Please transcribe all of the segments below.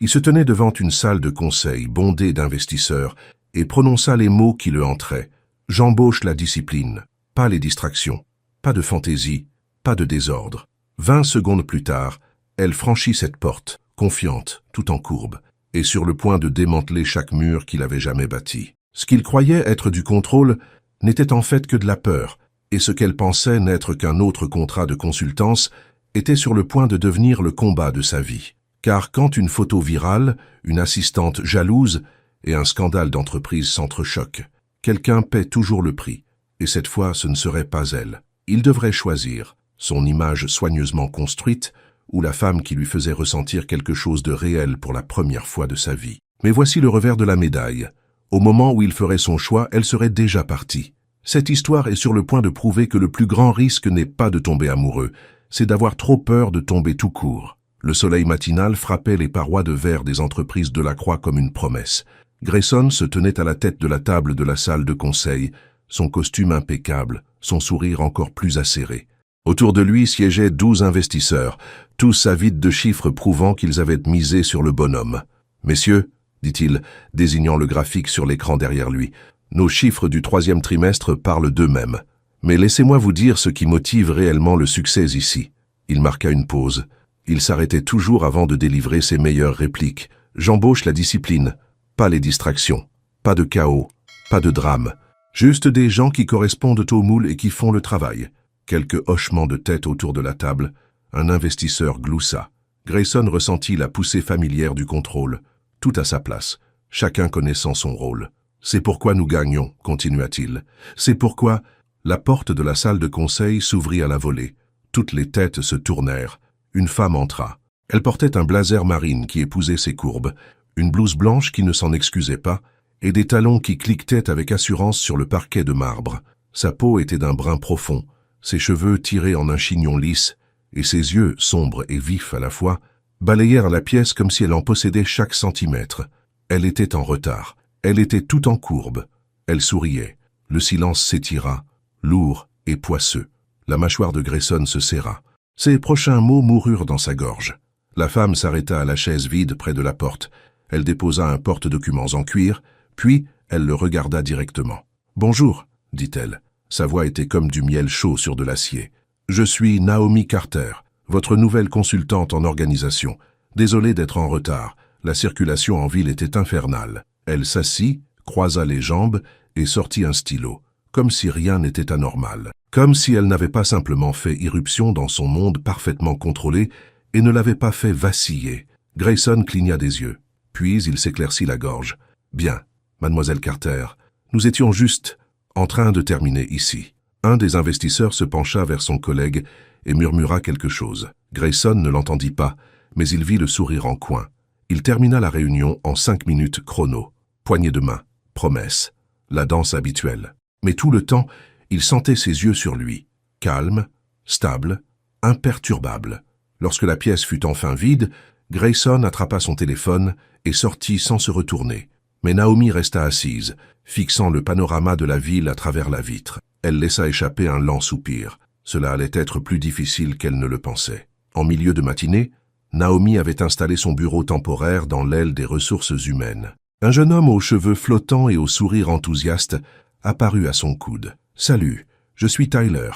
Il se tenait devant une salle de conseil bondée d'investisseurs et prononça les mots qui le entraient. J'embauche la discipline, pas les distractions, pas de fantaisie, pas de désordre. 20 secondes plus tard, elle franchit cette porte, confiante, tout en courbe, et sur le point de démanteler chaque mur qu'il avait jamais bâti. Ce qu'il croyait être du contrôle n'était en fait que de la peur, et ce qu'elle pensait n'être qu'un autre contrat de consultance était sur le point de devenir le combat de sa vie. Car quand une photo virale, une assistante jalouse et un scandale d'entreprise s'entrechoquent, quelqu'un paie toujours le prix, et cette fois ce ne serait pas elle. Il devrait choisir son image soigneusement construite ou la femme qui lui faisait ressentir quelque chose de réel pour la première fois de sa vie. Mais voici le revers de la médaille. Au moment où il ferait son choix, elle serait déjà partie. Cette histoire est sur le point de prouver que le plus grand risque n'est pas de tomber amoureux, c'est d'avoir trop peur de tomber tout court. Le soleil matinal frappait les parois de verre des entreprises Delacroix comme une promesse. Grayson se tenait à la tête de la table de la salle de conseil, son costume impeccable, son sourire encore plus acéré. Autour de lui siégeaient 12 investisseurs, tous avides de chiffres prouvant qu'ils avaient misé sur le bonhomme. « Messieurs, dit-il, désignant le graphique sur l'écran derrière lui, nos chiffres du 3e trimestre parlent d'eux-mêmes. Mais laissez-moi vous dire ce qui motive réellement le succès ici. » Il marqua une pause. Il s'arrêtait toujours avant de délivrer ses meilleures répliques. « J'embauche la discipline, pas les distractions, pas de chaos, pas de drame. Juste des gens qui correspondent au moule et qui font le travail. » Quelques hochements de tête autour de la table. Un investisseur gloussa. Grayson ressentit la poussée familière du contrôle. Tout à sa place, chacun connaissant son rôle. « C'est pourquoi nous gagnons, » continua-t-il. « C'est pourquoi... » La porte de la salle de conseil s'ouvrit à la volée. Toutes les têtes se tournèrent. Une femme entra. Elle portait un blazer marine qui épousait ses courbes, une blouse blanche qui ne s'en excusait pas, et des talons qui cliquetaient avec assurance sur le parquet de marbre. Sa peau était d'un brun profond, ses cheveux tirés en un chignon lisse, et ses yeux, sombres et vifs à la fois, balayèrent la pièce comme si elle en possédait chaque centimètre. Elle était en retard. Elle était tout en courbe. Elle souriait. Le silence s'étira, lourd et poisseux. La mâchoire de Grayson se serra. Ses prochains mots moururent dans sa gorge. La femme s'arrêta à la chaise vide près de la porte. Elle déposa un porte-documents en cuir, puis elle le regarda directement. « Bonjour, » dit-elle. Sa voix était comme du miel chaud sur de l'acier. « Je suis Naomi Carter, votre nouvelle consultante en organisation. Désolée d'être en retard, la circulation en ville était infernale. » Elle s'assit, croisa les jambes et sortit un stylo, comme si rien n'était anormal. Comme si elle n'avait pas simplement fait irruption dans son monde parfaitement contrôlé et ne l'avait pas fait vaciller. Grayson cligna des yeux, puis il s'éclaircit la gorge. « Bien, mademoiselle Carter, nous étions juste en train de terminer ici. » Un des investisseurs se pencha vers son collègue et murmura quelque chose. Grayson ne l'entendit pas, mais il vit le sourire en coin. Il termina la réunion en 5 minutes chrono. Poignée de main, promesse, la danse habituelle. Mais tout le temps, il sentait ses yeux sur lui, calme, stable, imperturbable. Lorsque la pièce fut enfin vide, Grayson attrapa son téléphone et sortit sans se retourner. Mais Naomi resta assise, fixant le panorama de la ville à travers la vitre. Elle laissa échapper un lent soupir. Cela allait être plus difficile qu'elle ne le pensait. En milieu de matinée, Naomi avait installé son bureau temporaire dans l'aile des ressources humaines. Un jeune homme aux cheveux flottants et au sourire enthousiaste apparut à son coude. « Salut, je suis Tyler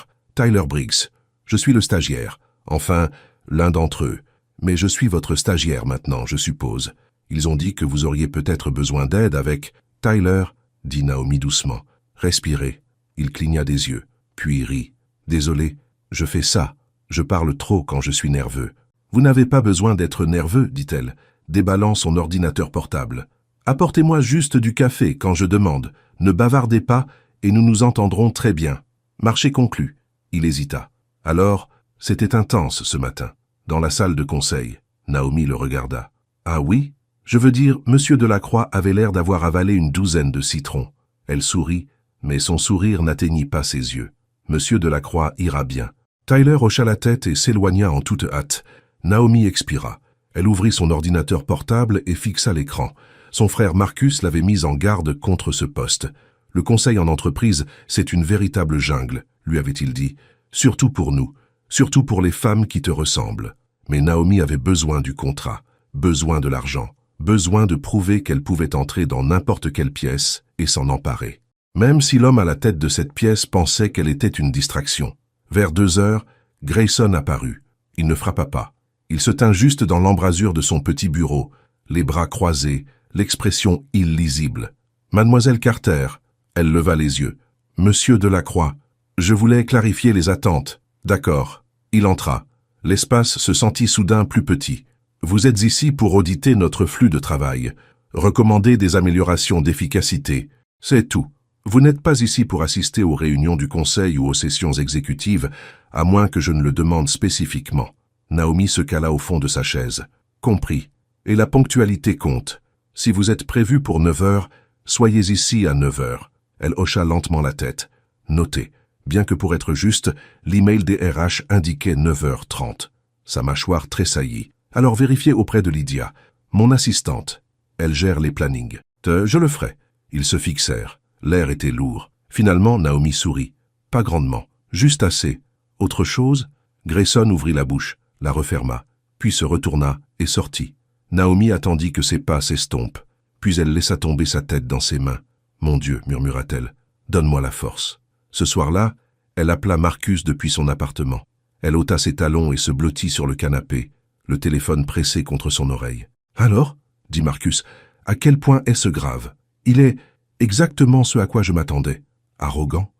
Briggs. Je suis le stagiaire. Enfin, l'un d'entre eux. Mais je suis votre stagiaire maintenant, je suppose. Ils ont dit que vous auriez peut-être besoin d'aide avec... » « Tyler, » dit Naomi doucement. « Respirez. » Il cligna des yeux, puis rit. « Désolé, je fais ça. Je parle trop quand je suis nerveux. »« Vous n'avez pas besoin d'être nerveux, » dit-elle, déballant son ordinateur portable. « Apportez-moi juste du café quand je demande. Ne bavardez pas et nous nous entendrons très bien. Marché conclu. » Il hésita. Alors, c'était intense ce matin. Dans la salle de conseil, Naomi le regarda. « Ah oui ? Je veux dire, Monsieur Delacroix avait l'air d'avoir avalé une douzaine de citrons. » Elle sourit, mais son sourire n'atteignit pas ses yeux. « Monsieur Delacroix ira bien. » Tyler hocha la tête et s'éloigna en toute hâte. Naomi expira. Elle ouvrit son ordinateur portable et fixa l'écran. Son frère Marcus l'avait mise en garde contre ce poste. « Le conseil en entreprise, c'est une véritable jungle, » lui avait-il dit. « Surtout pour nous, surtout pour les femmes qui te ressemblent. » Mais Naomi avait besoin du contrat. besoin de l'argent, besoin de prouver qu'elle pouvait entrer dans n'importe quelle pièce et s'en emparer. Même si l'homme à la tête de cette pièce pensait qu'elle était une distraction. Vers 2 heures, Grayson apparut. Il ne frappa pas. Il se tint juste dans l'embrasure de son petit bureau, les bras croisés, l'expression illisible. « Mademoiselle Carter », elle leva les yeux. « Monsieur Delacroix, je voulais clarifier les attentes. » « D'accord. » Il entra. L'espace se sentit soudain plus petit. « Vous êtes ici pour auditer notre flux de travail, recommander des améliorations d'efficacité. C'est tout. Vous n'êtes pas ici pour assister aux réunions du conseil ou aux sessions exécutives, à moins que je ne le demande spécifiquement. » Naomi se cala au fond de sa chaise. « Compris. Et la ponctualité compte. Si vous êtes prévu pour 9 heures, soyez ici à 9 heures. » Elle hocha lentement la tête. « Notez. Bien que pour être juste, l'email des RH indiquait 9h30. Sa mâchoire tressaillit. « Alors vérifiez auprès de Lydia, mon assistante. Elle gère les plannings. Je le ferai. » Ils se fixèrent. L'air était lourd. Finalement, Naomi sourit. Pas grandement. Juste assez. Autre chose? Grayson ouvrit la bouche, la referma, puis se retourna et sortit. Naomi attendit que ses pas s'estompent, puis elle laissa tomber sa tête dans ses mains. « Mon Dieu, murmura-t-elle, donne-moi la force. » Ce soir-là, elle appela Marcus depuis son appartement. Elle ôta ses talons et se blottit sur le canapé, le téléphone pressé contre son oreille. « Alors ?» dit Marcus. « À quel point est-ce grave? Il est exactement ce à quoi je m'attendais. Arrogant,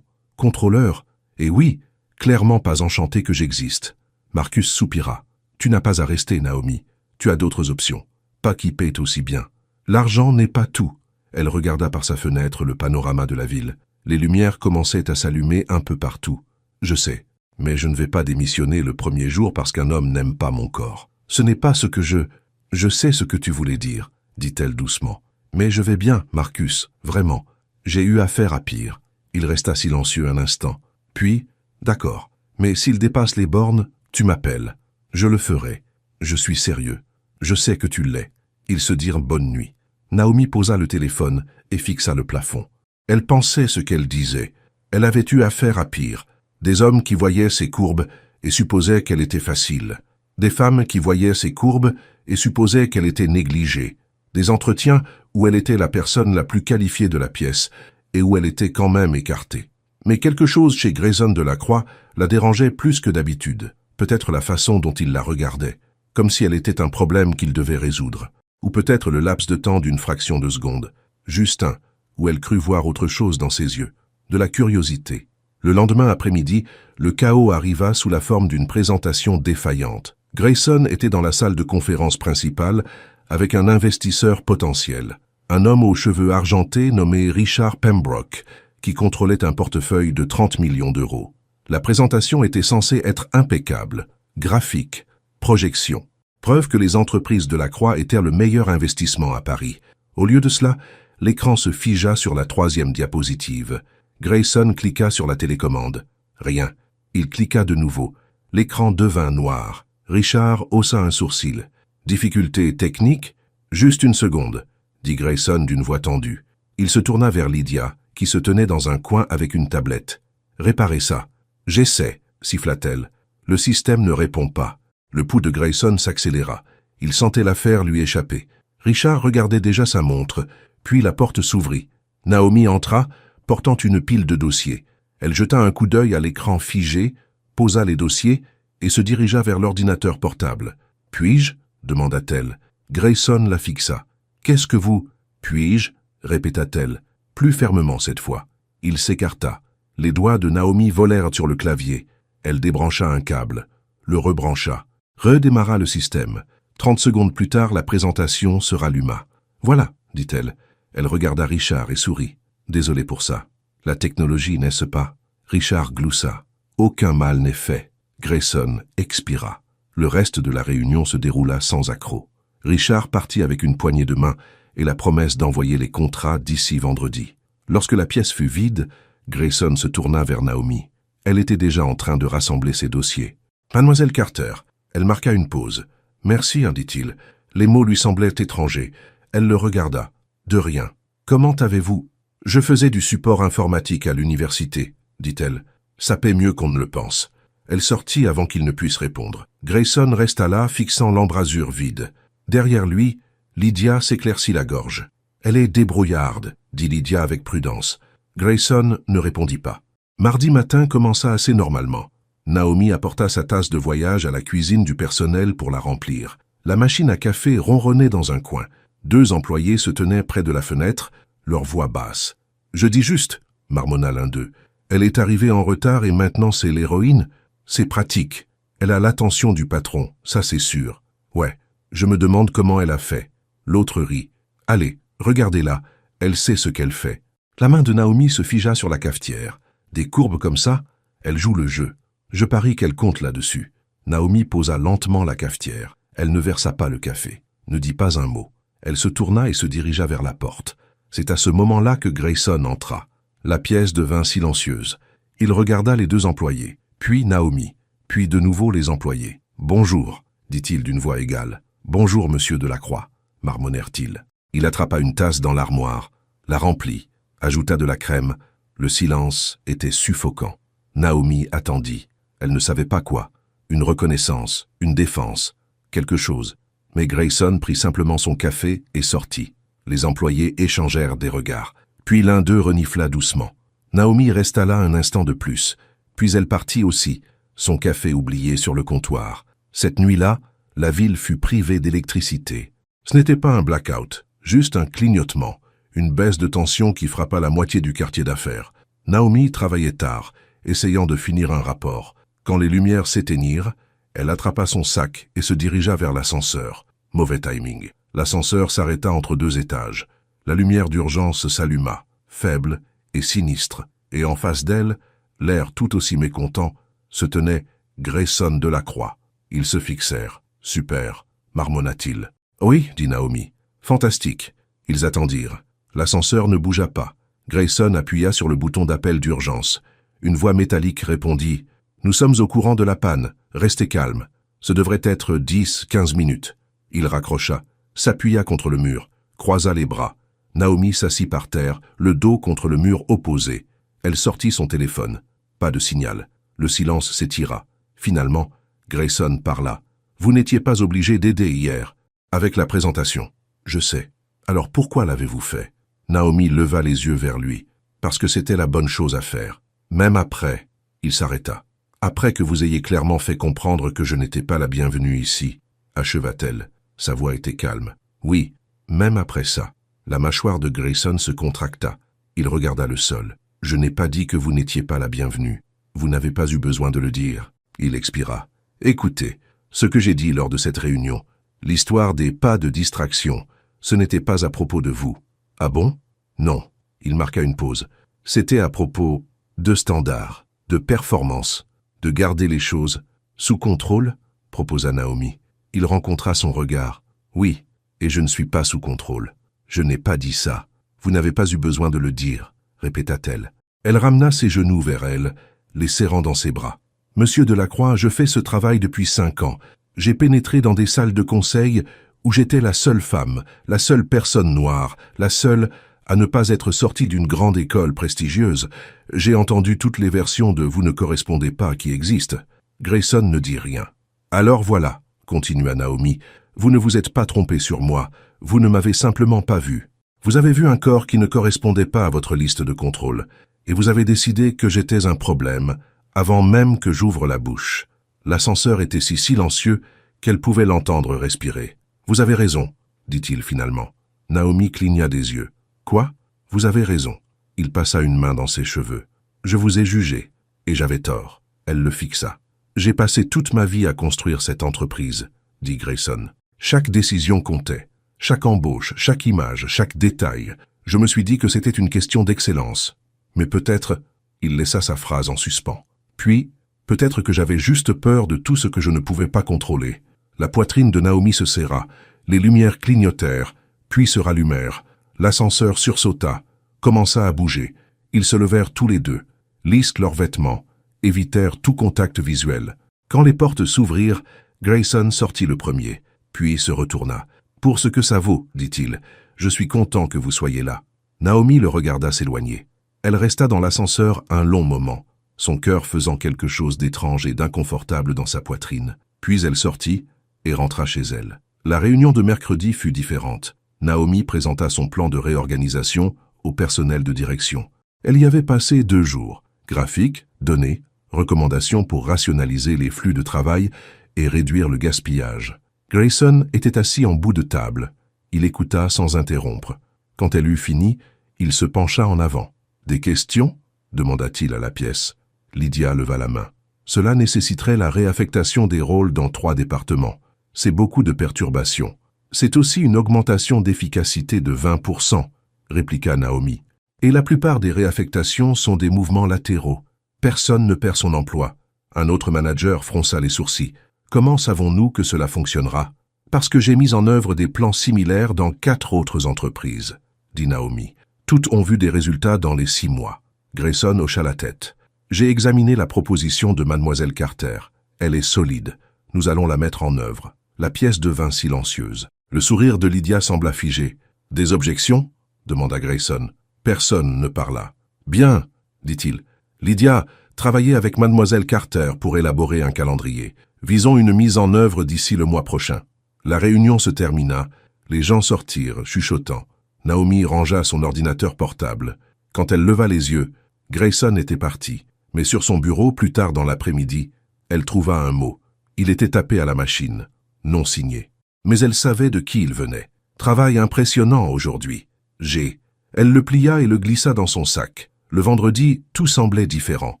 contrôleur, et oui, clairement pas enchanté que j'existe. » Marcus soupira. « Tu n'as pas à rester, Naomi. Tu as d'autres options. Pas qui paient aussi bien. L'argent n'est pas tout. » Elle regarda par sa fenêtre le panorama de la ville. Les lumières commençaient à s'allumer un peu partout. « Je sais, mais je ne vais pas démissionner le premier jour parce qu'un homme n'aime pas mon corps. Ce n'est pas ce que Je sais ce que tu voulais dire, dit-elle doucement. Mais je vais bien, Marcus, vraiment. J'ai eu affaire à pire. » Il resta silencieux un instant. Puis, « D'accord, mais s'il dépasse les bornes, tu m'appelles. Je le ferai. Je suis sérieux. Je sais que tu l'es. » Ils se dirent bonne nuit. Naomi posa le téléphone et fixa le plafond. Elle pensait ce qu'elle disait. Elle avait eu affaire à pire. Des hommes qui voyaient ses courbes et supposaient qu'elle était facile. Des femmes qui voyaient ses courbes et supposaient qu'elle était négligée. Des entretiens où elle était la personne la plus qualifiée de la pièce et où elle était quand même écartée. Mais quelque chose chez Grayson Delacroix la dérangeait plus que d'habitude. Peut-être la façon dont il la regardait, comme si elle était un problème qu'il devait résoudre. Ou peut-être le laps de temps d'une fraction de seconde. Juste un, où elle crut voir autre chose dans ses yeux. De la curiosité. Le lendemain après-midi, le chaos arriva sous la forme d'une présentation défaillante. Grayson était dans la salle de conférence principale avec un investisseur potentiel. Un homme aux cheveux argentés nommé Richard Pembroke, qui contrôlait un portefeuille de 30 millions d'euros. La présentation était censée être impeccable. Graphique, projection. Preuve que les entreprises Delacroix étaient le meilleur investissement à Paris. Au lieu de cela, l'écran se figea sur la 3e diapositive. Grayson cliqua sur la télécommande. Rien. Il cliqua de nouveau. L'écran devint noir. Richard haussa un sourcil. « Difficulté technique ? Juste une seconde, » dit Grayson d'une voix tendue. Il se tourna vers Lydia, qui se tenait dans un coin avec une tablette. « Réparez ça. »« J'essaie, » siffla-t-elle. « Le système ne répond pas. » Le pouls de Grayson s'accéléra. Il sentait l'affaire lui échapper. Richard regardait déjà sa montre, puis la porte s'ouvrit. Naomi entra, portant une pile de dossiers. Elle jeta un coup d'œil à l'écran figé, posa les dossiers et se dirigea vers l'ordinateur portable. « Puis-je » demanda-t-elle. Grayson la fixa. « Qu'est-ce que vous... »« Puis-je » répéta-t-elle, plus fermement cette fois. Il s'écarta. Les doigts de Naomi volèrent sur le clavier. Elle débrancha un câble, le rebrancha, redémarra le système. 30 secondes plus tard, la présentation se ralluma. « Voilà » dit-elle. Elle regarda Richard et sourit. « Désolé pour ça. La technologie, n'est-ce pas ?» Richard gloussa. « Aucun mal n'est fait. » Grayson expira. Le reste de la réunion se déroula sans accroc. Richard partit avec une poignée de main et la promesse d'envoyer les contrats d'ici vendredi. Lorsque la pièce fut vide, Grayson se tourna vers Naomi. Elle était déjà en train de rassembler ses dossiers. « Mademoiselle Carter », elle marqua une pause. « Merci, dit-il. » Les mots lui semblaient étrangers. Elle le regarda. « De rien. Comment avez-vous »« Je faisais du support informatique à l'université, » dit-elle. « Ça paie mieux qu'on ne le pense. Elle sortit avant qu'il ne puisse répondre. Grayson resta là, fixant l'embrasure vide. Derrière lui, Lydia s'éclaircit la gorge. « Elle est débrouillarde », dit Lydia avec prudence. Grayson ne répondit pas. Mardi matin commença assez normalement. Naomi apporta sa tasse de voyage à la cuisine du personnel pour la remplir. La machine à café ronronnait dans un coin. 2 employés se tenaient près de la fenêtre, leur voix basse. « Je dis juste », marmonna l'un d'eux. « Elle est arrivée en retard et maintenant c'est l'héroïne. C'est pratique. Elle a l'attention du patron, ça c'est sûr. Ouais, je me demande comment elle a fait. » L'autre rit. « Allez, regardez-la, elle sait ce qu'elle fait. » La main de Naomi se figea sur la cafetière. Des courbes comme ça, elle joue le jeu. Je parie qu'elle compte là-dessus. Naomi posa lentement la cafetière. Elle ne versa pas le café, ne dit pas un mot. Elle se tourna et se dirigea vers la porte. C'est à ce moment-là que Grayson entra. La pièce devint silencieuse. Il regarda les 2 employés, puis Naomi, puis de nouveau les employés. « Bonjour », dit-il d'une voix égale. « Bonjour, monsieur Delacroix », marmonnèrent-ils. Il attrapa une tasse dans l'armoire, la remplit, ajouta de la crème. Le silence était suffocant. Naomi attendit. Elle ne savait pas quoi. Une reconnaissance, une défense, quelque chose. Mais Grayson prit simplement son café et sortit. Les employés échangèrent des regards. Puis l'un d'eux renifla doucement. Naomi resta là un instant de plus. Puis elle partit aussi, son café oublié sur le comptoir. Cette nuit-là, la ville fut privée d'électricité. Ce n'était pas un blackout, juste un clignotement, une baisse de tension qui frappa la moitié du quartier d'affaires. Naomi travaillait tard, essayant de finir un rapport. Quand les lumières s'éteignirent, elle attrapa son sac et se dirigea vers l'ascenseur. Mauvais timing. L'ascenseur s'arrêta entre 2 étages. La lumière d'urgence s'alluma, faible et sinistre, et en face d'elle, l'air tout aussi mécontent, se tenait Grayson Delacroix. Ils se fixèrent. « Super », marmonna-t-il. « Oui », dit Naomi. « Fantastique ». Ils attendirent. L'ascenseur ne bougea pas. Grayson appuya sur le bouton d'appel d'urgence. Une voix métallique répondit « Nous sommes au courant de la panne. Restez calme. Ce devrait être 10-15 minutes. » Il raccrocha, s'appuya contre le mur, croisa les bras. Naomi s'assit par terre, le dos contre le mur opposé. Elle sortit son téléphone. Pas de signal. Le silence s'étira. Finalement, Grayson parla. « Vous n'étiez pas obligé d'aider hier. Avec la présentation. Je sais. Alors pourquoi l'avez-vous fait ?» Naomi leva les yeux vers lui. « Parce que c'était la bonne chose à faire. Même après. » Il s'arrêta. « Après que vous ayez clairement fait comprendre que je n'étais pas la bienvenue ici. » Acheva-t-elle. Sa voix était calme. « Oui, même après ça. » La mâchoire de Grayson se contracta. Il regarda le sol. « Je n'ai pas dit que vous n'étiez pas la bienvenue. Vous n'avez pas eu besoin de le dire. » Il expira. « Écoutez, ce que j'ai dit lors de cette réunion, l'histoire des pas de distraction, ce n'était pas à propos de vous. » « Ah bon ?» « Non. » Il marqua une pause. « C'était à propos de standards, de performance, de garder les choses sous contrôle ?» proposa Naomi. Il rencontra son regard. « Oui, et je ne suis pas sous contrôle. Je n'ai pas dit ça. Vous n'avez pas eu besoin de le dire, » répéta-t-elle. Elle ramena ses genoux vers elle, les serrant dans ses bras. « Monsieur Delacroix, je fais ce travail depuis 5 ans. J'ai pénétré dans des salles de conseil où j'étais la seule femme, la seule personne noire, la seule à ne pas être sortie d'une grande école prestigieuse. J'ai entendu toutes les versions de « vous ne correspondez pas » qui existent. » Grayson ne dit rien. « Alors voilà, » continua Naomi, « vous ne vous êtes pas trompé sur moi, vous ne m'avez simplement pas vu. Vous avez vu un corps qui ne correspondait pas à votre liste de contrôle, et vous avez décidé que j'étais un problème, avant même que j'ouvre la bouche. L'ascenseur était si silencieux qu'elle pouvait l'entendre respirer. « Vous avez raison, » dit-il finalement. Naomi cligna des yeux. « Quoi ? Vous avez raison. » Il passa une main dans ses cheveux. « Je vous ai jugé, et j'avais tort. » Elle le fixa. « J'ai passé toute ma vie à construire cette entreprise, » dit Grayson. « Chaque décision comptait. Chaque embauche, chaque image, chaque détail. Je me suis dit que c'était une question d'excellence. Mais peut-être... » Il laissa sa phrase en suspens. Puis, peut-être que j'avais juste peur de tout ce que je ne pouvais pas contrôler. La poitrine de Naomi se serra, les lumières clignotèrent, puis se rallumèrent. L'ascenseur sursauta, commença à bouger. Ils se levèrent tous les deux, lissent leurs vêtements, évitèrent tout contact visuel. Quand les portes s'ouvrirent, Grayson sortit le premier, puis se retourna. « Pour ce que ça vaut, dit-il, je suis content que vous soyez là. » Naomi le regarda s'éloigner. Elle resta dans l'ascenseur un long moment. son cœur faisant quelque chose d'étrange et d'inconfortable dans sa poitrine. Puis elle sortit et rentra chez elle. La réunion de mercredi fut différente. Naomi présenta son plan de réorganisation au personnel de direction. Elle y avait passé 2 jours. Graphiques, données, recommandations pour rationaliser les flux de travail et réduire le gaspillage. Grayson était assis en bout de table. Il écouta sans interrompre. Quand elle eut fini, il se pencha en avant. « Des questions ?» demanda-t-il à la pièce. Lydia leva la main. « Cela nécessiterait la réaffectation des rôles dans 3 départements. C'est beaucoup de perturbations. C'est aussi une augmentation d'efficacité de 20%, répliqua Naomi. Et la plupart des réaffectations sont des mouvements latéraux. Personne ne perd son emploi. Un autre manager fronça les sourcils. Comment savons-nous que cela fonctionnera? Parce que j'ai mis en œuvre des plans similaires dans 4 autres entreprises, dit Naomi. Toutes ont vu des résultats dans les 6 mois. Grayson hocha la tête. J'ai examiné la proposition de Mademoiselle Carter. Elle est solide. Nous allons la mettre en œuvre. La pièce devint silencieuse. Le sourire de Lydia sembla figé. Des objections? Demanda Grayson. Personne ne parla. Bien, dit-il. Lydia, travaillez avec Mademoiselle Carter pour élaborer un calendrier. Visons une mise en œuvre d'ici le mois prochain. La réunion se termina. Les gens sortirent, chuchotant. Naomi rangea son ordinateur portable. Quand elle leva les yeux, Grayson était parti. Mais sur son bureau, plus tard dans l'après-midi, elle trouva un mot. Il était tapé à la machine, non signé. Mais elle savait de qui il venait. Travail impressionnant aujourd'hui. G. Elle le plia et le glissa dans son sac. Le vendredi, tout semblait différent.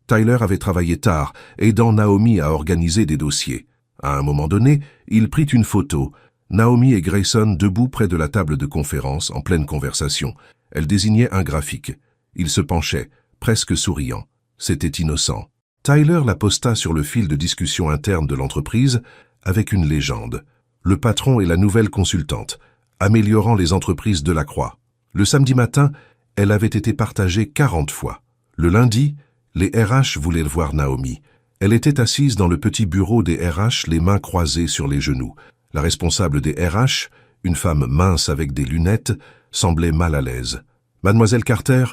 Tyler avait travaillé tard, aidant Naomi à organiser des dossiers. À un moment donné, il prit une photo. Naomi et Grayson debout près de la table de conférence, en pleine conversation. Elle désignait un graphique. Il se penchait, presque souriant. C'était innocent. Tyler la posta sur le fil de discussion interne de l'entreprise avec une légende. Le patron et la nouvelle consultante, améliorant les entreprises de la Croix. Le samedi matin, elle avait été partagée 40 fois. Le lundi, les RH voulaient voir Naomi. Elle était assise dans le petit bureau des RH, les mains croisées sur les genoux. La responsable des RH, une femme mince avec des lunettes, semblait mal à l'aise. « Mademoiselle Carter,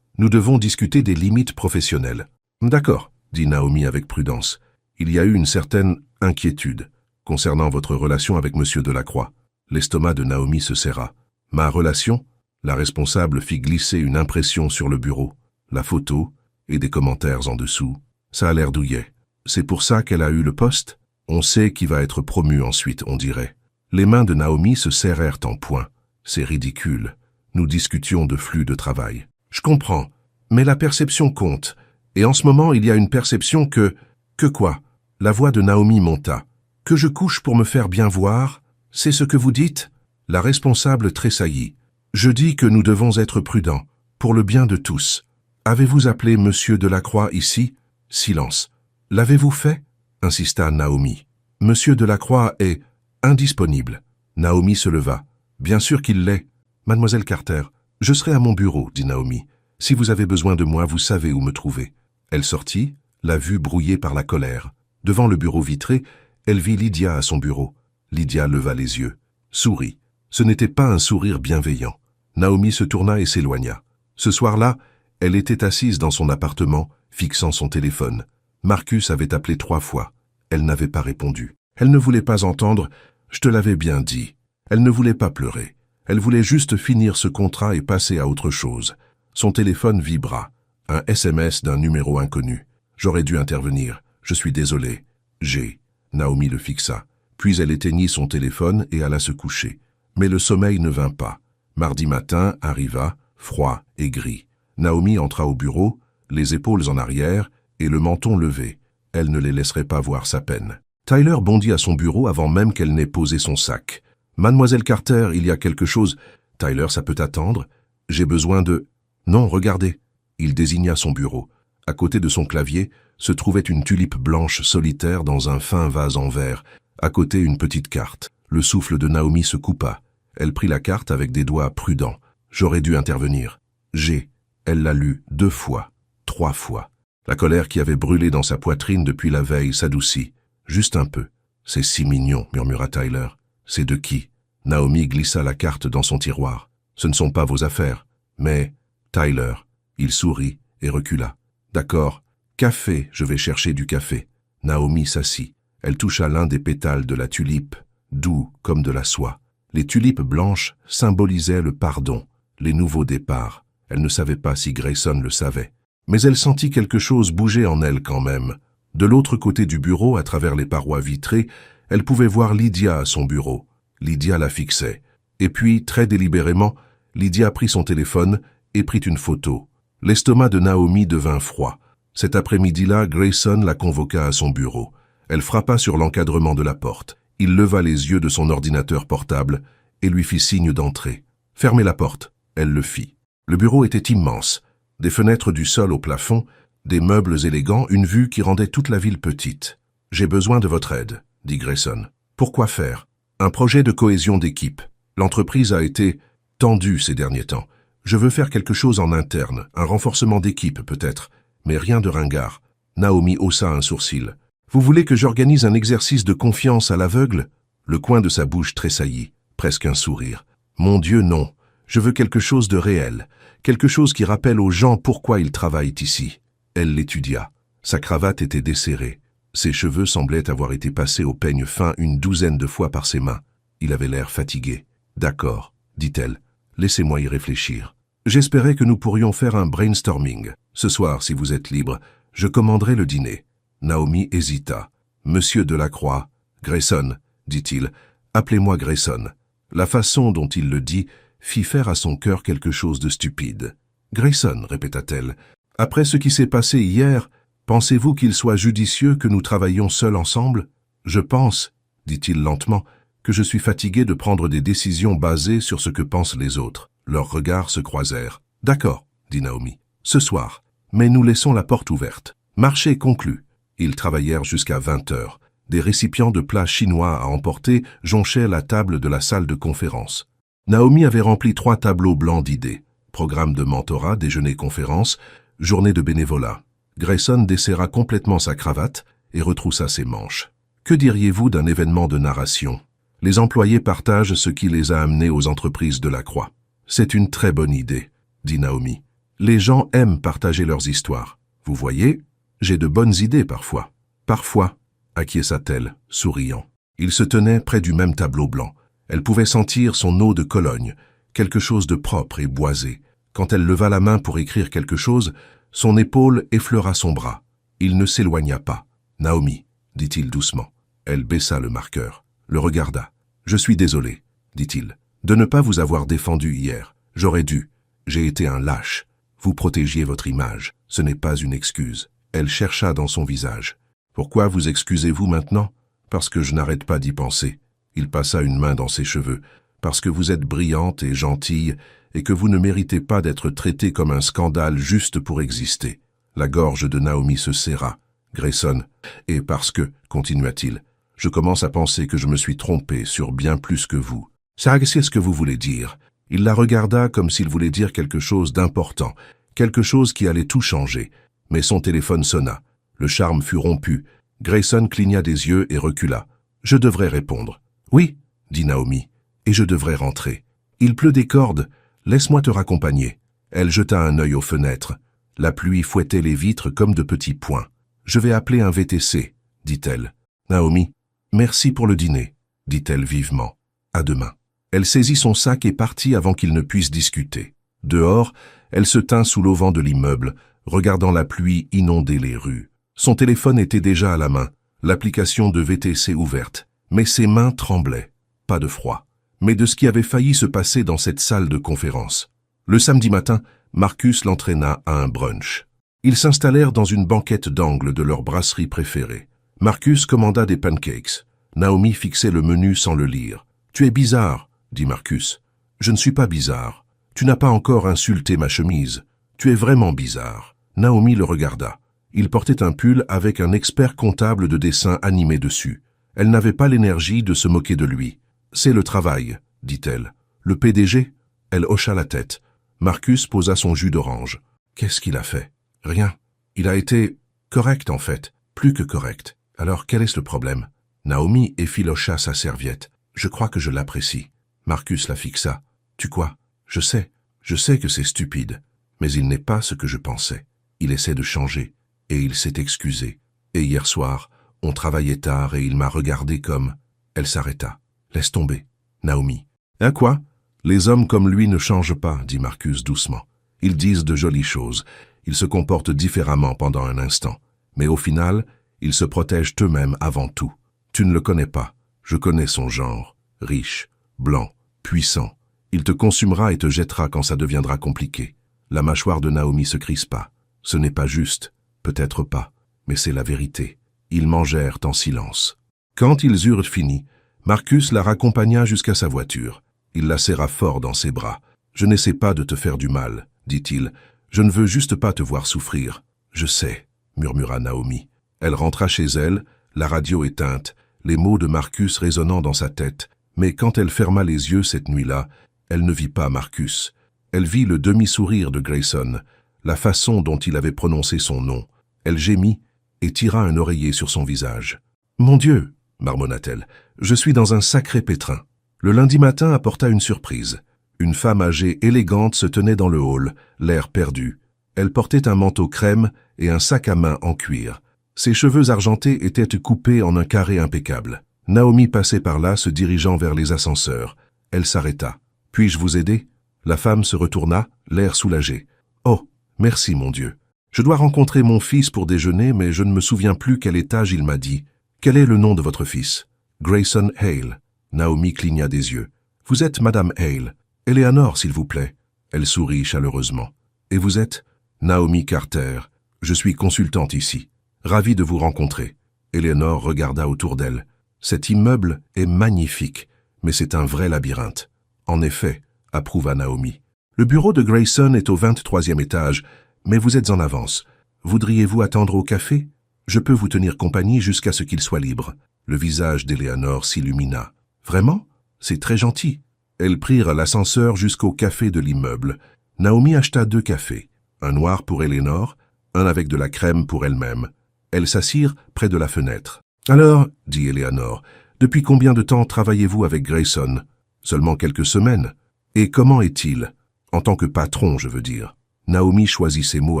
nous devons discuter des limites professionnelles. »« D'accord, » dit Naomi avec prudence. « Il y a eu une certaine inquiétude concernant votre relation avec Monsieur Delacroix. » L'estomac de Naomi se serra. « Ma relation ?» La responsable fit glisser une impression sur le bureau, la photo et des commentaires en dessous. Ça a l'air douillet. C'est pour ça qu'elle a eu le poste? On sait qui va être promu ensuite, on dirait. Les mains de Naomi se serrèrent en poing. C'est ridicule. Nous discutions de flux de travail. Je comprends, mais la perception compte. Et en ce moment, il y a une perception que... Que quoi? La voix de Naomi monta. Que je couche pour me faire bien voir? C'est ce que vous dites? La responsable tressaillit. Je dis que nous devons être prudents, pour le bien de tous. Avez-vous appelé Monsieur Delacroix ici? Silence. L'avez-vous fait? Insista Naomi. Monsieur Delacroix est indisponible. Naomi se leva. Bien sûr qu'il l'est. Mademoiselle Carter, je serai à mon bureau, dit Naomi. Si vous avez besoin de moi, vous savez où me trouver. Elle sortit, la vue brouillée par la colère. Devant le bureau vitré, elle vit Lydia à son bureau. Lydia leva les yeux, sourit. Ce n'était pas un sourire bienveillant. Naomi se tourna et s'éloigna. Ce soir-là, elle était assise dans son appartement, fixant son téléphone. Marcus avait appelé 3 fois. Elle n'avait pas répondu. Elle ne voulait pas entendre « Je te l'avais bien dit ». Elle ne voulait pas pleurer. Elle voulait juste finir ce contrat et passer à autre chose. Son téléphone vibra. Un SMS d'un numéro inconnu. « J'aurais dû intervenir. Je suis désolée. J'ai. » Naomi le fixa. Puis elle éteignit son téléphone et alla se coucher. Mais le sommeil ne vint pas. Mardi matin arriva, froid et gris. Naomi entra au bureau, les épaules en arrière et le menton levé. Elle ne les laisserait pas voir sa peine. Tyler bondit à son bureau avant même qu'elle n'ait posé son sac. « Mademoiselle Carter, il y a quelque chose. »« Tyler, ça peut attendre. J'ai besoin de... »« Non, regardez. » Il désigna son bureau. À côté de son clavier se trouvait une tulipe blanche solitaire dans un fin vase en verre. À côté, une petite carte. Le souffle de Naomi se coupa. Elle prit la carte avec des doigts prudents. « J'aurais dû intervenir. J'ai. » Elle l'a lu 2 fois, 3 fois. La colère qui avait brûlé dans sa poitrine depuis la veille s'adoucit. Juste un peu. « C'est si mignon, » murmura Tyler. « C'est de qui ?» Naomi glissa la carte dans son tiroir. « Ce ne sont pas vos affaires. Mais... » Tyler. Il sourit et recula. « D'accord. Café, je vais chercher du café. Naomi s'assit. Elle toucha l'un des pétales de la tulipe, doux comme de la soie. Les tulipes blanches symbolisaient le pardon, les nouveaux départs. Elle ne savait pas si Grayson le savait. Mais elle sentit quelque chose bouger en elle quand même. De l'autre côté du bureau, à travers les parois vitrées, elle pouvait voir Lydia à son bureau. Lydia la fixait. Et puis, très délibérément, Lydia prit son téléphone et prit une photo. L'estomac de Naomi devint froid. Cet après-midi-là, Grayson la convoqua à son bureau. Elle frappa sur l'encadrement de la porte. Il leva les yeux de son ordinateur portable et lui fit signe d'entrer. « Fermez la porte !» Elle le fit. Le bureau était immense. Des fenêtres du sol au plafond, des meubles élégants, une vue qui rendait toute la ville petite. « J'ai besoin de votre aide », dit Grayson. « Pourquoi faire ? Un projet de cohésion d'équipe. L'entreprise a été tendue ces derniers temps. Je veux faire quelque chose en interne, un renforcement d'équipe peut-être, mais rien de ringard. » Naomi haussa un sourcil. « Vous voulez que j'organise un exercice de confiance à l'aveugle ?» Le coin de sa bouche tressaillit, presque un sourire. « Mon Dieu, non. Je veux quelque chose de réel, quelque chose qui rappelle aux gens pourquoi ils travaillent ici. » Elle l'étudia. Sa cravate était desserrée. Ses cheveux semblaient avoir été passés au peigne fin une douzaine de fois par ses mains. Il avait l'air fatigué. « D'accord, » dit-elle. « Laissez-moi y réfléchir. J'espérais que nous pourrions faire un brainstorming. Ce soir, si vous êtes libre, je commanderai le dîner. » Naomi hésita. « Monsieur Delacroix, Grayson, dit-il. Appelez-moi Grayson. » La façon dont il le dit fit faire à son cœur quelque chose de stupide. « Grayson, répéta-t-elle. Après ce qui s'est passé hier, pensez-vous qu'il soit judicieux que nous travaillions seuls ensemble ? Je pense, dit-il lentement, que je suis fatigué de prendre des décisions basées sur ce que pensent les autres. » Leurs regards se croisèrent. « D'accord, dit Naomi. Ce soir. Mais nous laissons la porte ouverte. Marché conclu. » Ils travaillèrent jusqu'à 20 heures. Des récipients de plats chinois à emporter jonchaient la table de la salle de conférence. Naomi avait rempli 3 tableaux blancs d'idées. Programme de mentorat, déjeuner-conférence, journée de bénévolat. Grayson desserra complètement sa cravate et retroussa ses manches. « Que diriez-vous d'un événement de narration ? Les employés partagent ce qui les a amenés aux entreprises de la Croix. »« C'est une très bonne idée, » dit Naomi. « Les gens aiment partager leurs histoires. Vous voyez ? J'ai de bonnes idées parfois. »« Parfois, » acquiesça-t-elle, souriant. Il se tenait près du même tableau blanc. Elle pouvait sentir son eau de Cologne, quelque chose de propre et boisé. Quand elle leva la main pour écrire quelque chose, son épaule effleura son bras. Il ne s'éloigna pas. « Naomi, » dit-il doucement. Elle baissa le marqueur, le regarda. « Je suis désolé, » dit-il, « de ne pas vous avoir défendu hier. J'aurais dû. J'ai été un lâche. Vous protégiez votre image. Ce n'est pas une excuse. » Elle chercha dans son visage. « Pourquoi vous excusez-vous maintenant ? Parce que je n'arrête pas d'y penser. » Il passa une main dans ses cheveux. « Parce que vous êtes brillante et gentille et que vous ne méritez pas d'être traitée comme un scandale juste pour exister. » La gorge de Naomi se serra. Grayson. « Et parce que, continua-t-il, je commence à penser que je me suis trompé sur bien plus que vous. » Ça, c'est ce que vous voulez dire. Il la regarda comme s'il voulait dire quelque chose d'important, quelque chose qui allait tout changer. Mais son téléphone sonna. Le charme fut rompu. Grayson cligna des yeux et recula. « Je devrais répondre. »« Oui, » dit Naomi, « et je devrais rentrer. Il pleut des cordes. Laisse-moi te raccompagner. » Elle jeta un œil aux fenêtres. La pluie fouettait les vitres comme de petits poings. « Je vais appeler un VTC, » dit-elle. « Naomi, merci pour le dîner, » dit-elle vivement. « À demain. » Elle saisit son sac et partit avant qu'ils ne puissent discuter. Dehors, elle se tint sous l'auvent de l'immeuble, regardant la pluie inonder les rues. Son téléphone était déjà à la main, l'application de VTC ouverte, mais ses mains tremblaient. Pas de froid, mais de ce qui avait failli se passer dans cette salle de conférence. Le samedi matin, Marcus l'entraîna à un brunch. Ils s'installèrent dans une banquette d'angle de leur brasserie préférée. Marcus commanda des pancakes. Naomi fixait le menu sans le lire. « Tu es bizarre, » dit Marcus. « Je ne suis pas bizarre. Tu n'as pas encore insulté ma chemise. Tu es vraiment bizarre. » Naomi le regarda. Il portait un pull avec un expert comptable de dessin animé dessus. Elle n'avait pas l'énergie de se moquer de lui. « C'est le travail, » dit-elle. « Le PDG ?» Elle hocha la tête. Marcus posa son jus d'orange. « Qu'est-ce qu'il a fait ? » « Rien. Il a été correct en fait, plus que correct. Alors quel est le problème ?» Naomi effilocha sa serviette. « Je crois que je l'apprécie. » Marcus la fixa. « Tu quoi ? Je sais que c'est stupide, mais il n'est pas ce que je pensais. Il essaie de changer. et il s'est excusé. Et hier soir, on travaillait tard et il m'a regardé comme... Elle s'arrêta. Laisse tomber, Naomi. Hein quoi? Les hommes comme lui ne changent pas, dit Marcus doucement. Ils disent de jolies choses. Ils se comportent différemment pendant un instant. Mais au final, ils se protègent eux-mêmes avant tout. Tu ne le connais pas. Je connais son genre. Riche, blanc, puissant. Il te consumera et te jettera quand ça deviendra compliqué. La mâchoire de Naomi se crispa. Ce n'est pas juste, peut-être pas, mais c'est la vérité. Ils mangèrent en silence. Quand ils eurent fini, Marcus la raccompagna jusqu'à sa voiture. Il la serra fort dans ses bras. « Je n'essaie pas de te faire du mal, dit-il. Je ne veux juste pas te voir souffrir. Je sais, murmura Naomi. Elle rentra chez elle, la radio éteinte, les mots de Marcus résonnant dans sa tête. Mais quand elle ferma les yeux cette nuit-là, elle ne vit pas Marcus. Elle vit le demi-sourire de Grayson, la façon dont il avait prononcé son nom. Elle gémit et tira un oreiller sur son visage. « Mon Dieu !» marmonna-t-elle, « je suis dans un sacré pétrin. » Le lundi matin apporta une surprise. Une femme âgée élégante se tenait dans le hall, l'air perdu. Elle portait un manteau crème et un sac à main en cuir. Ses cheveux argentés étaient coupés en un carré impeccable. Naomi passait par là, se dirigeant vers les ascenseurs. Elle s'arrêta. « Puis-je vous aider ?» La femme se retourna, l'air soulagé. « Oh, merci mon Dieu. Je dois rencontrer mon fils pour déjeuner, mais je ne me souviens plus quel étage il m'a dit. Quel est le nom de votre fils ?»« Grayson Hale. » Naomi cligna des yeux. « Vous êtes Madame Hale. Eleanor, s'il vous plaît. » Elle sourit chaleureusement. « Et vous êtes ?»« Naomi Carter. Je suis consultante ici. Ravie de vous rencontrer. » Eleanor regarda autour d'elle. « Cet immeuble est magnifique, mais c'est un vrai labyrinthe. »« En effet, » approuva Naomi. « Le bureau de Grayson est au 23e étage, mais vous êtes en avance. Voudriez-vous attendre au café? Je peux vous tenir compagnie jusqu'à ce qu'il soit libre. » Le visage d'Eleanor s'illumina. « Vraiment? C'est très gentil. » Elles prirent l'ascenseur jusqu'au café de l'immeuble. Naomi acheta 2 cafés, un noir pour Eleanor, un avec de la crème pour elle-même. Elles s'assirent près de la fenêtre. « Alors, dit Eleanor, depuis combien de temps travaillez-vous avec Grayson? »« Seulement quelques semaines. »« Et comment est-il? En tant que patron, je veux dire. » Naomi choisit ses mots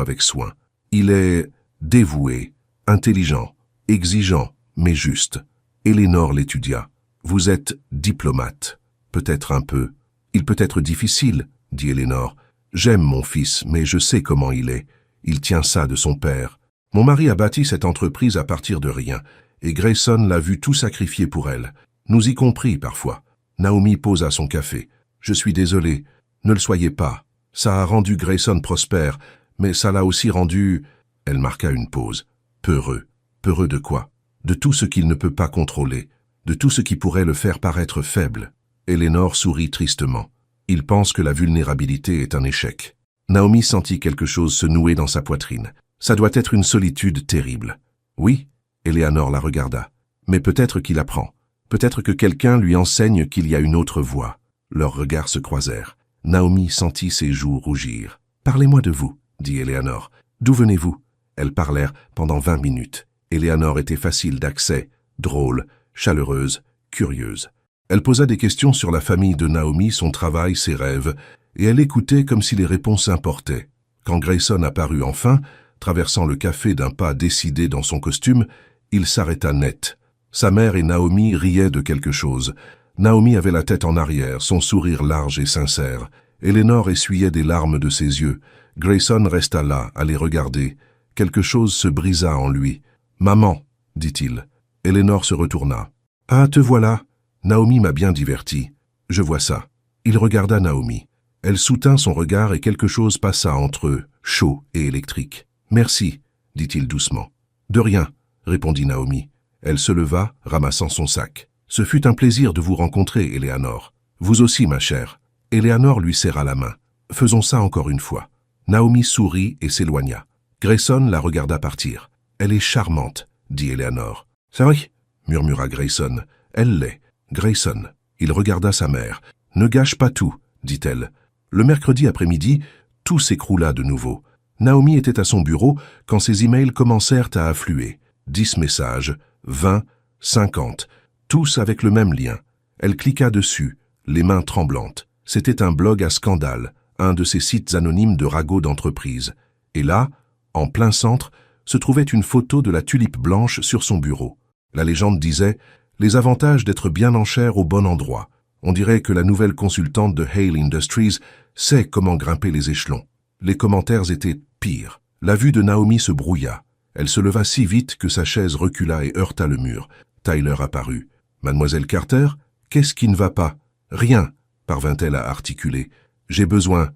avec soin. « Il est dévoué, intelligent, exigeant, mais juste. » Eleanor l'étudia. « Vous êtes diplomate. » Peut-être un peu. Il peut être difficile, dit Eleanor. J'aime mon fils, mais je sais comment il est. Il tient ça de son père. Mon mari a bâti cette entreprise à partir de rien, et Grayson l'a vu tout sacrifier pour elle. Nous y compris parfois. Naomi posa son café. Je suis désolée. Ne le soyez pas. Ça a rendu Grayson prospère, mais ça l'a aussi rendu... Elle marqua une pause. Peureux. Peureux de quoi? De tout ce qu'il ne peut pas contrôler. De tout ce qui pourrait le faire paraître faible. Eleanor sourit tristement. Il pense que la vulnérabilité est un échec. Naomi sentit quelque chose se nouer dans sa poitrine. Ça doit être une solitude terrible. Oui, Eleanor la regarda. Mais peut-être qu'il apprend. Peut-être que quelqu'un lui enseigne qu'il y a une autre voie. Leurs regards se croisèrent. Naomi sentit ses joues rougir. « Parlez-moi de vous, » dit Eleanor. « D'où venez-vous » Elles parlèrent pendant 20 minutes. Eleanor était facile d'accès, drôle, chaleureuse, curieuse. Elle posa des questions sur la famille de Naomi, son travail, ses rêves, et elle écoutait comme si les réponses importaient. Quand Grayson apparut enfin, traversant le café d'un pas décidé dans son costume, il s'arrêta net. Sa mère et Naomi riaient de quelque chose. Naomi avait la tête en arrière, son sourire large et sincère. Eleanor essuyait des larmes de ses yeux. Grayson resta là, à les regarder. Quelque chose se brisa en lui. « Maman, dit-il. » Eleanor se retourna. « Ah, te voilà. Naomi m'a bien diverti. Je vois ça. » Il regarda Naomi. Elle soutint son regard et quelque chose passa entre eux, chaud et électrique. « Merci, dit-il doucement. »« De rien, répondit Naomi. Elle se leva, ramassant son sac. « Ce fut un plaisir de vous rencontrer, Eleanor. Vous aussi, ma chère. » Eleanor lui serra la main. « Faisons ça encore une fois. » Naomi sourit et s'éloigna. Grayson la regarda partir. « Elle est charmante, dit Eleanor. »« C'est vrai, murmura Grayson. Elle l'est. Grayson. » Il regarda sa mère. « Ne gâche pas tout, dit-elle. » Le mercredi après-midi, tout s'écroula de nouveau. Naomi était à son bureau quand ses emails commencèrent à affluer. 10 messages, 20, 50, tous avec le même lien. Elle cliqua dessus, les mains tremblantes. C'était un blog à scandale, un de ces sites anonymes de ragots d'entreprise. Et là, en plein centre, se trouvait une photo de la tulipe blanche sur son bureau. La légende disait « Les avantages d'être bien en chair au bon endroit ». On dirait que la nouvelle consultante de Hale Industries sait comment grimper les échelons. Les commentaires étaient pires. La vue de Naomi se brouilla. Elle se leva si vite que sa chaise recula et heurta le mur. Tyler apparut. « Mademoiselle Carter, qu'est-ce qui ne va pas ?»« Rien, » parvint-elle à articuler. « J'ai besoin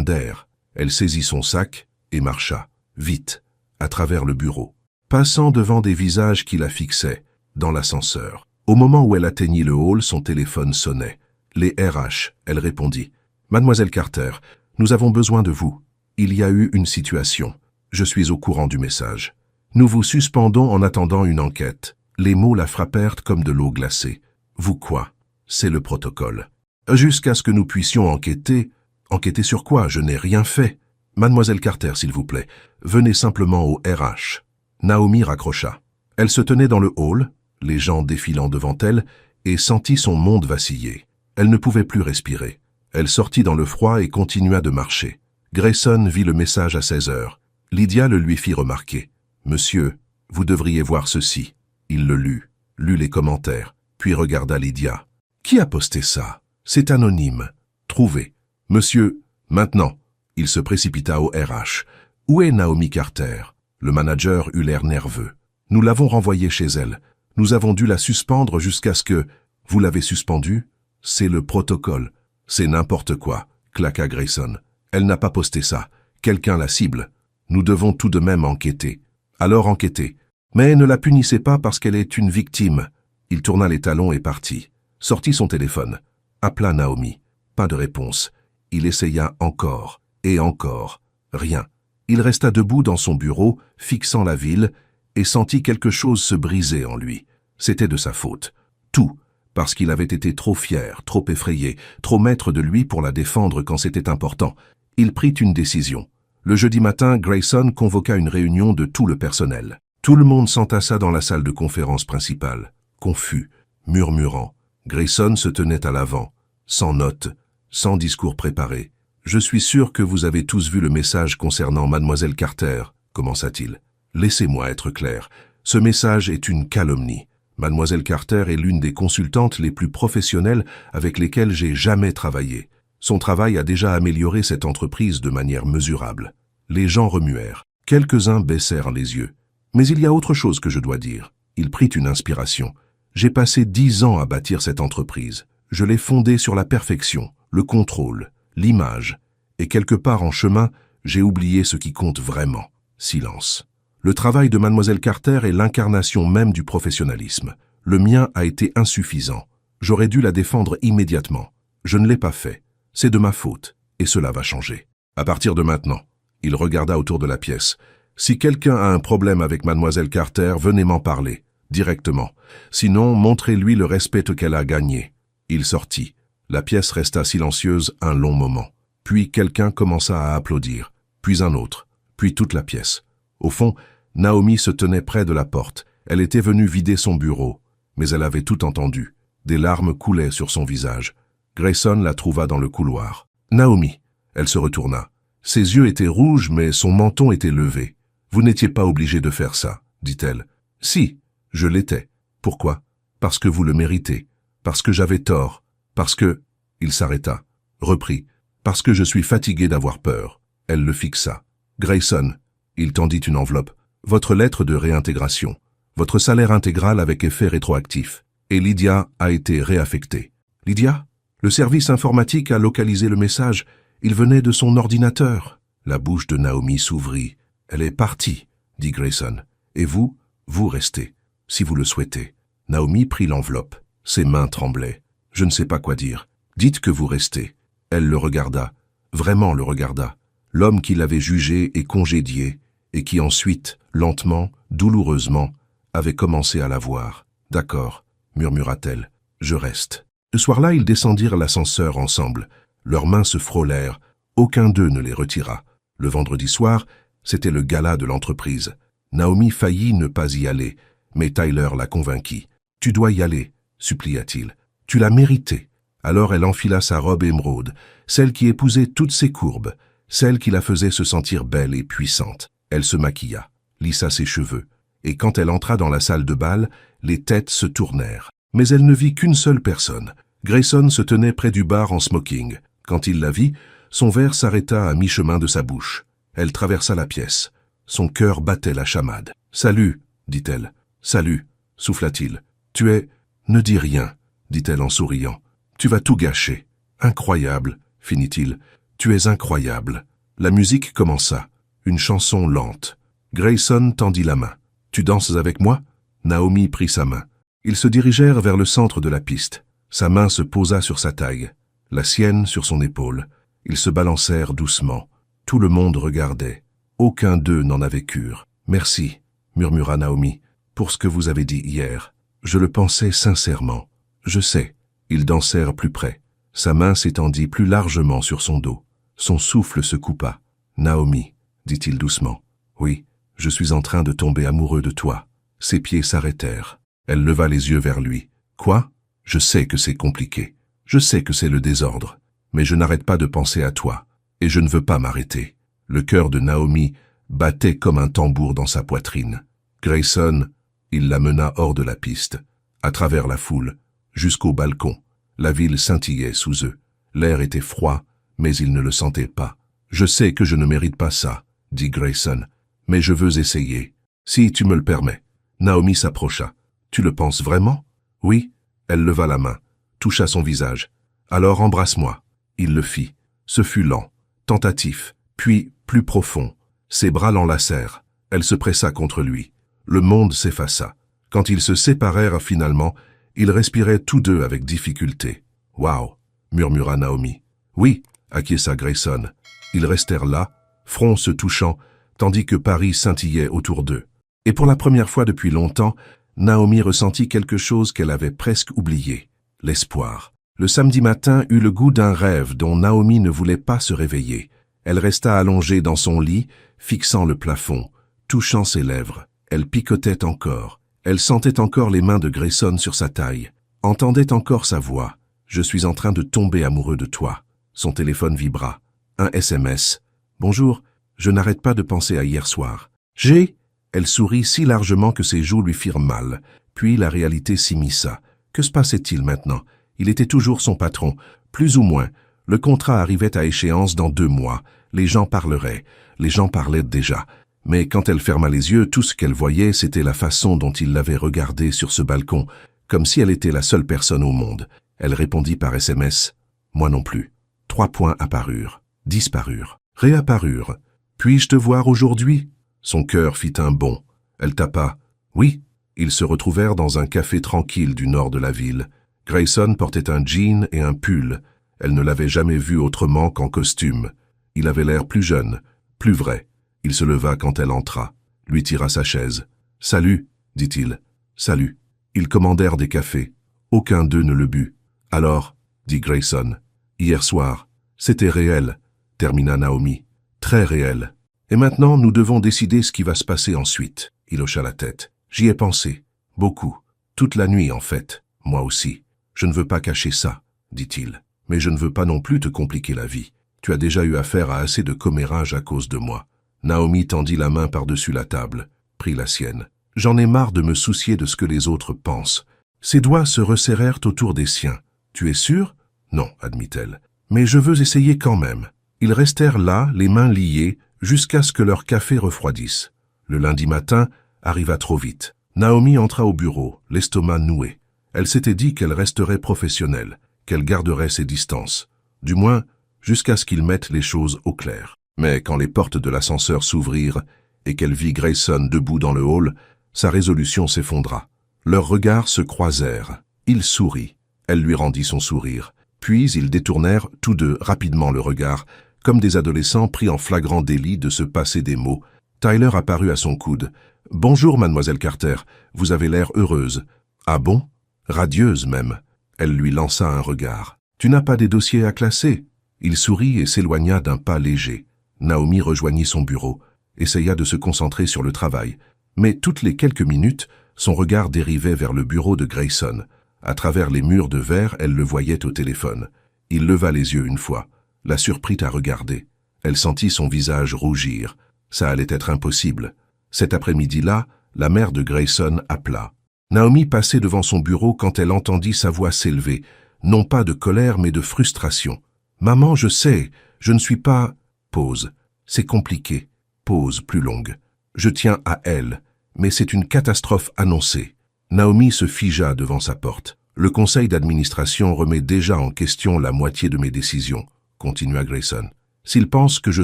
d'air. » Elle saisit son sac et marcha, vite, à travers le bureau, passant devant des visages qui la fixaient, dans l'ascenseur. Au moment où elle atteignit le hall, son téléphone sonnait. Les RH, elle répondit. « Mademoiselle Carter, nous avons besoin de vous. Il y a eu une situation. Je suis au courant du message. Nous vous suspendons en attendant une enquête. » Les mots la frappèrent comme de l'eau glacée. « Vous quoi? C'est le protocole. » « Jusqu'à ce que nous puissions enquêter. » « Enquêter sur quoi? Je n'ai rien fait. »« Mademoiselle Carter, s'il vous plaît, venez simplement au RH. » Naomi raccrocha. Elle se tenait dans le hall, les gens défilant devant elle, et sentit son monde vaciller. Elle ne pouvait plus respirer. Elle sortit dans le froid et continua de marcher. Grayson vit le message à 16 heures. Lydia le lui fit remarquer. « Monsieur, vous devriez voir ceci. » Il le lut les commentaires, puis regarda Lydia. « Qui a posté ça? C'est anonyme. Trouvez. » « Monsieur, maintenant. » Il se précipita au RH. « Où est Naomi Carter ?» Le manager eut l'air nerveux. « Nous l'avons renvoyée chez elle. Nous avons dû la suspendre jusqu'à ce que... »« Vous l'avez suspendue? C'est le protocole. C'est n'importe quoi, » claqua Grayson. « Elle n'a pas posté ça. Quelqu'un la cible. Nous devons tout de même enquêter. » Alors enquêtez. Mais ne la punissez pas parce qu'elle est une victime. Il tourna les talons et partit. Sortit son téléphone. Appela Naomi. Pas de réponse. Il essaya encore, et encore. Rien. Il resta debout dans son bureau, fixant la ville, et sentit quelque chose se briser en lui. C'était de sa faute. Tout, parce qu'il avait été trop fier, trop effrayé, trop maître de lui pour la défendre quand c'était important. Il prit une décision. Le jeudi matin, Grayson convoqua une réunion de tout le personnel. Tout le monde s'entassa dans la salle de conférence principale, confus, murmurant. Grayson se tenait à l'avant, sans notes, sans discours préparé. « Je suis sûr que vous avez tous vu le message concernant Mademoiselle Carter, » commença-t-il. « Laissez-moi être clair. Ce message est une calomnie. Mademoiselle Carter est l'une des consultantes les plus professionnelles avec lesquelles j'ai jamais travaillé. Son travail a déjà amélioré cette entreprise de manière mesurable. » Les gens remuèrent. Quelques-uns baissèrent les yeux. « Mais il y a autre chose que je dois dire. » Il prit une inspiration. « J'ai passé 10 ans à bâtir cette entreprise. Je l'ai fondée sur la perfection, le contrôle, l'image. Et quelque part en chemin, j'ai oublié ce qui compte vraiment. » Silence. Le travail de Mademoiselle Carter est l'incarnation même du professionnalisme. Le mien a été insuffisant. J'aurais dû la défendre immédiatement. Je ne l'ai pas fait. C'est de ma faute. Et cela va changer. À partir de maintenant. Il regarda autour de la pièce. Si quelqu'un a un problème avec Mademoiselle Carter, venez m'en parler. Directement. Sinon, montrez-lui le respect qu'elle a gagné. Il sortit. La pièce resta silencieuse un long moment. Puis quelqu'un commença à applaudir. Puis un autre. Puis toute la pièce. Au fond, Naomi se tenait près de la porte. Elle était venue vider son bureau. Mais elle avait tout entendu. Des larmes coulaient sur son visage. Grayson la trouva dans le couloir. « Naomi !» Elle se retourna. Ses yeux étaient rouges, mais son menton était levé. « Vous n'étiez pas obligé de faire ça, » dit-elle. « Si, je l'étais. Pourquoi? Parce que vous le méritez. Parce que j'avais tort. Parce que... » Il s'arrêta. Reprit. « Parce que je suis fatigué d'avoir peur. » Elle le fixa. « Grayson. » Il tendit une enveloppe. « Votre lettre de réintégration. Votre salaire intégral avec effet rétroactif. » Et Lydia a été réaffectée. « Lydia? » Le service informatique a localisé le message. Il venait de son ordinateur. La bouche de Naomi s'ouvrit. « Elle est partie, » dit Grayson. « Et vous, vous restez, si vous le souhaitez. » Naomi prit l'enveloppe. Ses mains tremblaient. « Je ne sais pas quoi dire. Dites que vous restez. » Elle le regarda, vraiment le regarda. L'homme qui l'avait jugé et congédié, et qui ensuite, lentement, douloureusement, avait commencé à la voir. « D'accord, » murmura-t-elle. « Je reste. » Ce soir-là, ils descendirent l'ascenseur ensemble. Leurs mains se frôlèrent. Aucun d'eux ne les retira. Le vendredi soir, c'était le gala de l'entreprise. Naomi faillit ne pas y aller, mais Tyler la convainquit. « Tu dois y aller, » supplia-t-il. « Tu l'as mérité. » Alors elle enfila sa robe émeraude, celle qui épousait toutes ses courbes, celle qui la faisait se sentir belle et puissante. Elle se maquilla. lissa ses cheveux, et quand elle entra dans la salle de bal, les têtes se tournèrent. Mais elle ne vit qu'une seule personne. Grayson se tenait près du bar en smoking. Quand il la vit, son verre s'arrêta à mi-chemin de sa bouche. Elle traversa la pièce. Son cœur battait la chamade. « Salut » dit-elle. « Salut » souffla-t-il. « Tu es... » « Ne dis rien » dit-elle en souriant. « Tu vas tout gâcher. »« Incroyable » finit-il. « Tu es incroyable. » La musique commença. Une chanson lente. Grayson tendit la main. « Tu danses avec moi » Naomi prit sa main. Ils se dirigèrent vers le centre de la piste. Sa main se posa sur sa taille, la sienne sur son épaule. Ils se balancèrent doucement. Tout le monde regardait. Aucun d'eux n'en avait cure. « Merci » murmura Naomi, « pour ce que vous avez dit hier. Je le pensais sincèrement. Je sais. » Ils dansèrent plus près. Sa main s'étendit plus largement sur son dos. Son souffle se coupa. « Naomi, » dit-il doucement. « Oui, je suis en train de tomber amoureux de toi. » Ses pieds s'arrêtèrent. Elle leva les yeux vers lui. « Quoi ? Je sais que c'est compliqué. Je sais que c'est le désordre. Mais je n'arrête pas de penser à toi. Et je ne veux pas m'arrêter. » Le cœur de Naomi battait comme un tambour dans sa poitrine. Grayson, il la mena hors de la piste, à travers la foule, jusqu'au balcon. La ville scintillait sous eux. L'air était froid, mais ils ne le sentaient pas. « Je sais que je ne mérite pas ça, » dit Grayson, « mais je veux essayer. Si tu me le permets. » Naomi s'approcha. « Tu le penses vraiment ?»« Oui. » Elle leva la main, toucha son visage. « Alors embrasse-moi. » Il le fit. Ce fut lent, tentatif, puis plus profond. Ses bras l'enlacèrent. Elle se pressa contre lui. Le monde s'effaça. Quand ils se séparèrent finalement, ils respiraient tous deux avec difficulté. « Waouh » murmura Naomi. « Oui » acquiesça Grayson. Ils restèrent là, front se touchant, tandis que Paris scintillait autour d'eux. Et pour la première fois depuis longtemps, Naomi ressentit quelque chose qu'elle avait presque oublié, l'espoir. Le samedi matin eut le goût d'un rêve dont Naomi ne voulait pas se réveiller. Elle resta allongée dans son lit, fixant le plafond, touchant ses lèvres. Elle picotait encore. Elle sentait encore les mains de Grayson sur sa taille, entendait encore sa voix. « Je suis en train de tomber amoureux de toi. » Son téléphone vibra. Un SMS. « Bonjour, je n'arrête pas de penser à hier soir. »« J'ai » Elle sourit si largement que ses joues lui firent mal. Puis la réalité s'immisça. Que se passait-il maintenant? Il était toujours son patron, plus ou moins. Le contrat arrivait à échéance dans 2 mois. Les gens parleraient. Les gens parlaient déjà. Mais quand elle ferma les yeux, tout ce qu'elle voyait, c'était la façon dont il l'avait regardée sur ce balcon, comme si elle était la seule personne au monde. Elle répondit par SMS. « Moi non plus. » 3 points apparurent, disparurent, réapparurent. « Puis-je te voir aujourd'hui ?» Son cœur fit un bond. Elle tapa. « Oui. » Ils se retrouvèrent dans un café tranquille du nord de la ville. Grayson portait un jean et un pull. Elle ne l'avait jamais vu autrement qu'en costume. Il avait l'air plus jeune, plus vrai. Il se leva quand elle entra, lui tira sa chaise. « Salut » dit-il. « Salut. » Ils commandèrent des cafés. Aucun d'eux ne le but. « Alors » dit Grayson. « Hier soir. C'était réel » termina Naomi. « Très réel. Et maintenant, nous devons décider ce qui va se passer ensuite. » Il hocha la tête. « J'y ai pensé. Beaucoup. Toute la nuit, en fait. Moi aussi. Je ne veux pas cacher ça, dit-il. Mais je ne veux pas non plus te compliquer la vie. Tu as déjà eu affaire à assez de commérages à cause de moi. » Naomi tendit la main par-dessus la table, prit la sienne. « J'en ai marre de me soucier de ce que les autres pensent. » Ses doigts se resserrèrent autour des siens. « Tu es sûr ?»« Non, admit-elle. Mais je veux essayer quand même. » Ils restèrent là, les mains liées, jusqu'à ce que leur café refroidisse. Le lundi matin arriva trop vite. Naomi entra au bureau, l'estomac noué. Elle s'était dit qu'elle resterait professionnelle, qu'elle garderait ses distances. Du moins, jusqu'à ce qu'ils mettent les choses au clair. Mais quand les portes de l'ascenseur s'ouvrirent et qu'elle vit Grayson debout dans le hall, sa résolution s'effondra. Leurs regards se croisèrent. Il sourit. Elle lui rendit son sourire. Puis ils détournèrent tous deux rapidement le regard, comme des adolescents pris en flagrant délit de se passer des mots. Tyler apparut à son coude. « Bonjour, mademoiselle Carter. Vous avez l'air heureuse. »« Ah bon ? Radieuse même. » Elle lui lança un regard. « Tu n'as pas des dossiers à classer ?» Il sourit et s'éloigna d'un pas léger. Naomi rejoignit son bureau, essaya de se concentrer sur le travail. Mais toutes les quelques minutes, son regard dérivait vers le bureau de Grayson. À travers les murs de verre, elle le voyait au téléphone. Il leva les yeux une fois, la surprit à regarder. Elle sentit son visage rougir. Ça allait être impossible. Cet après-midi-là, la mère de Grayson appela. Naomi passait devant son bureau quand elle entendit sa voix s'élever, non pas de colère mais de frustration. « Maman, je sais, je ne suis pas… » Pause. « C'est compliqué. » Pause plus longue. « Je tiens à elle, mais c'est une catastrophe annoncée. » Naomi se figea devant sa porte. « Le conseil d'administration remet déjà en question la moitié de mes décisions, » continua Grayson. « S'il pense que je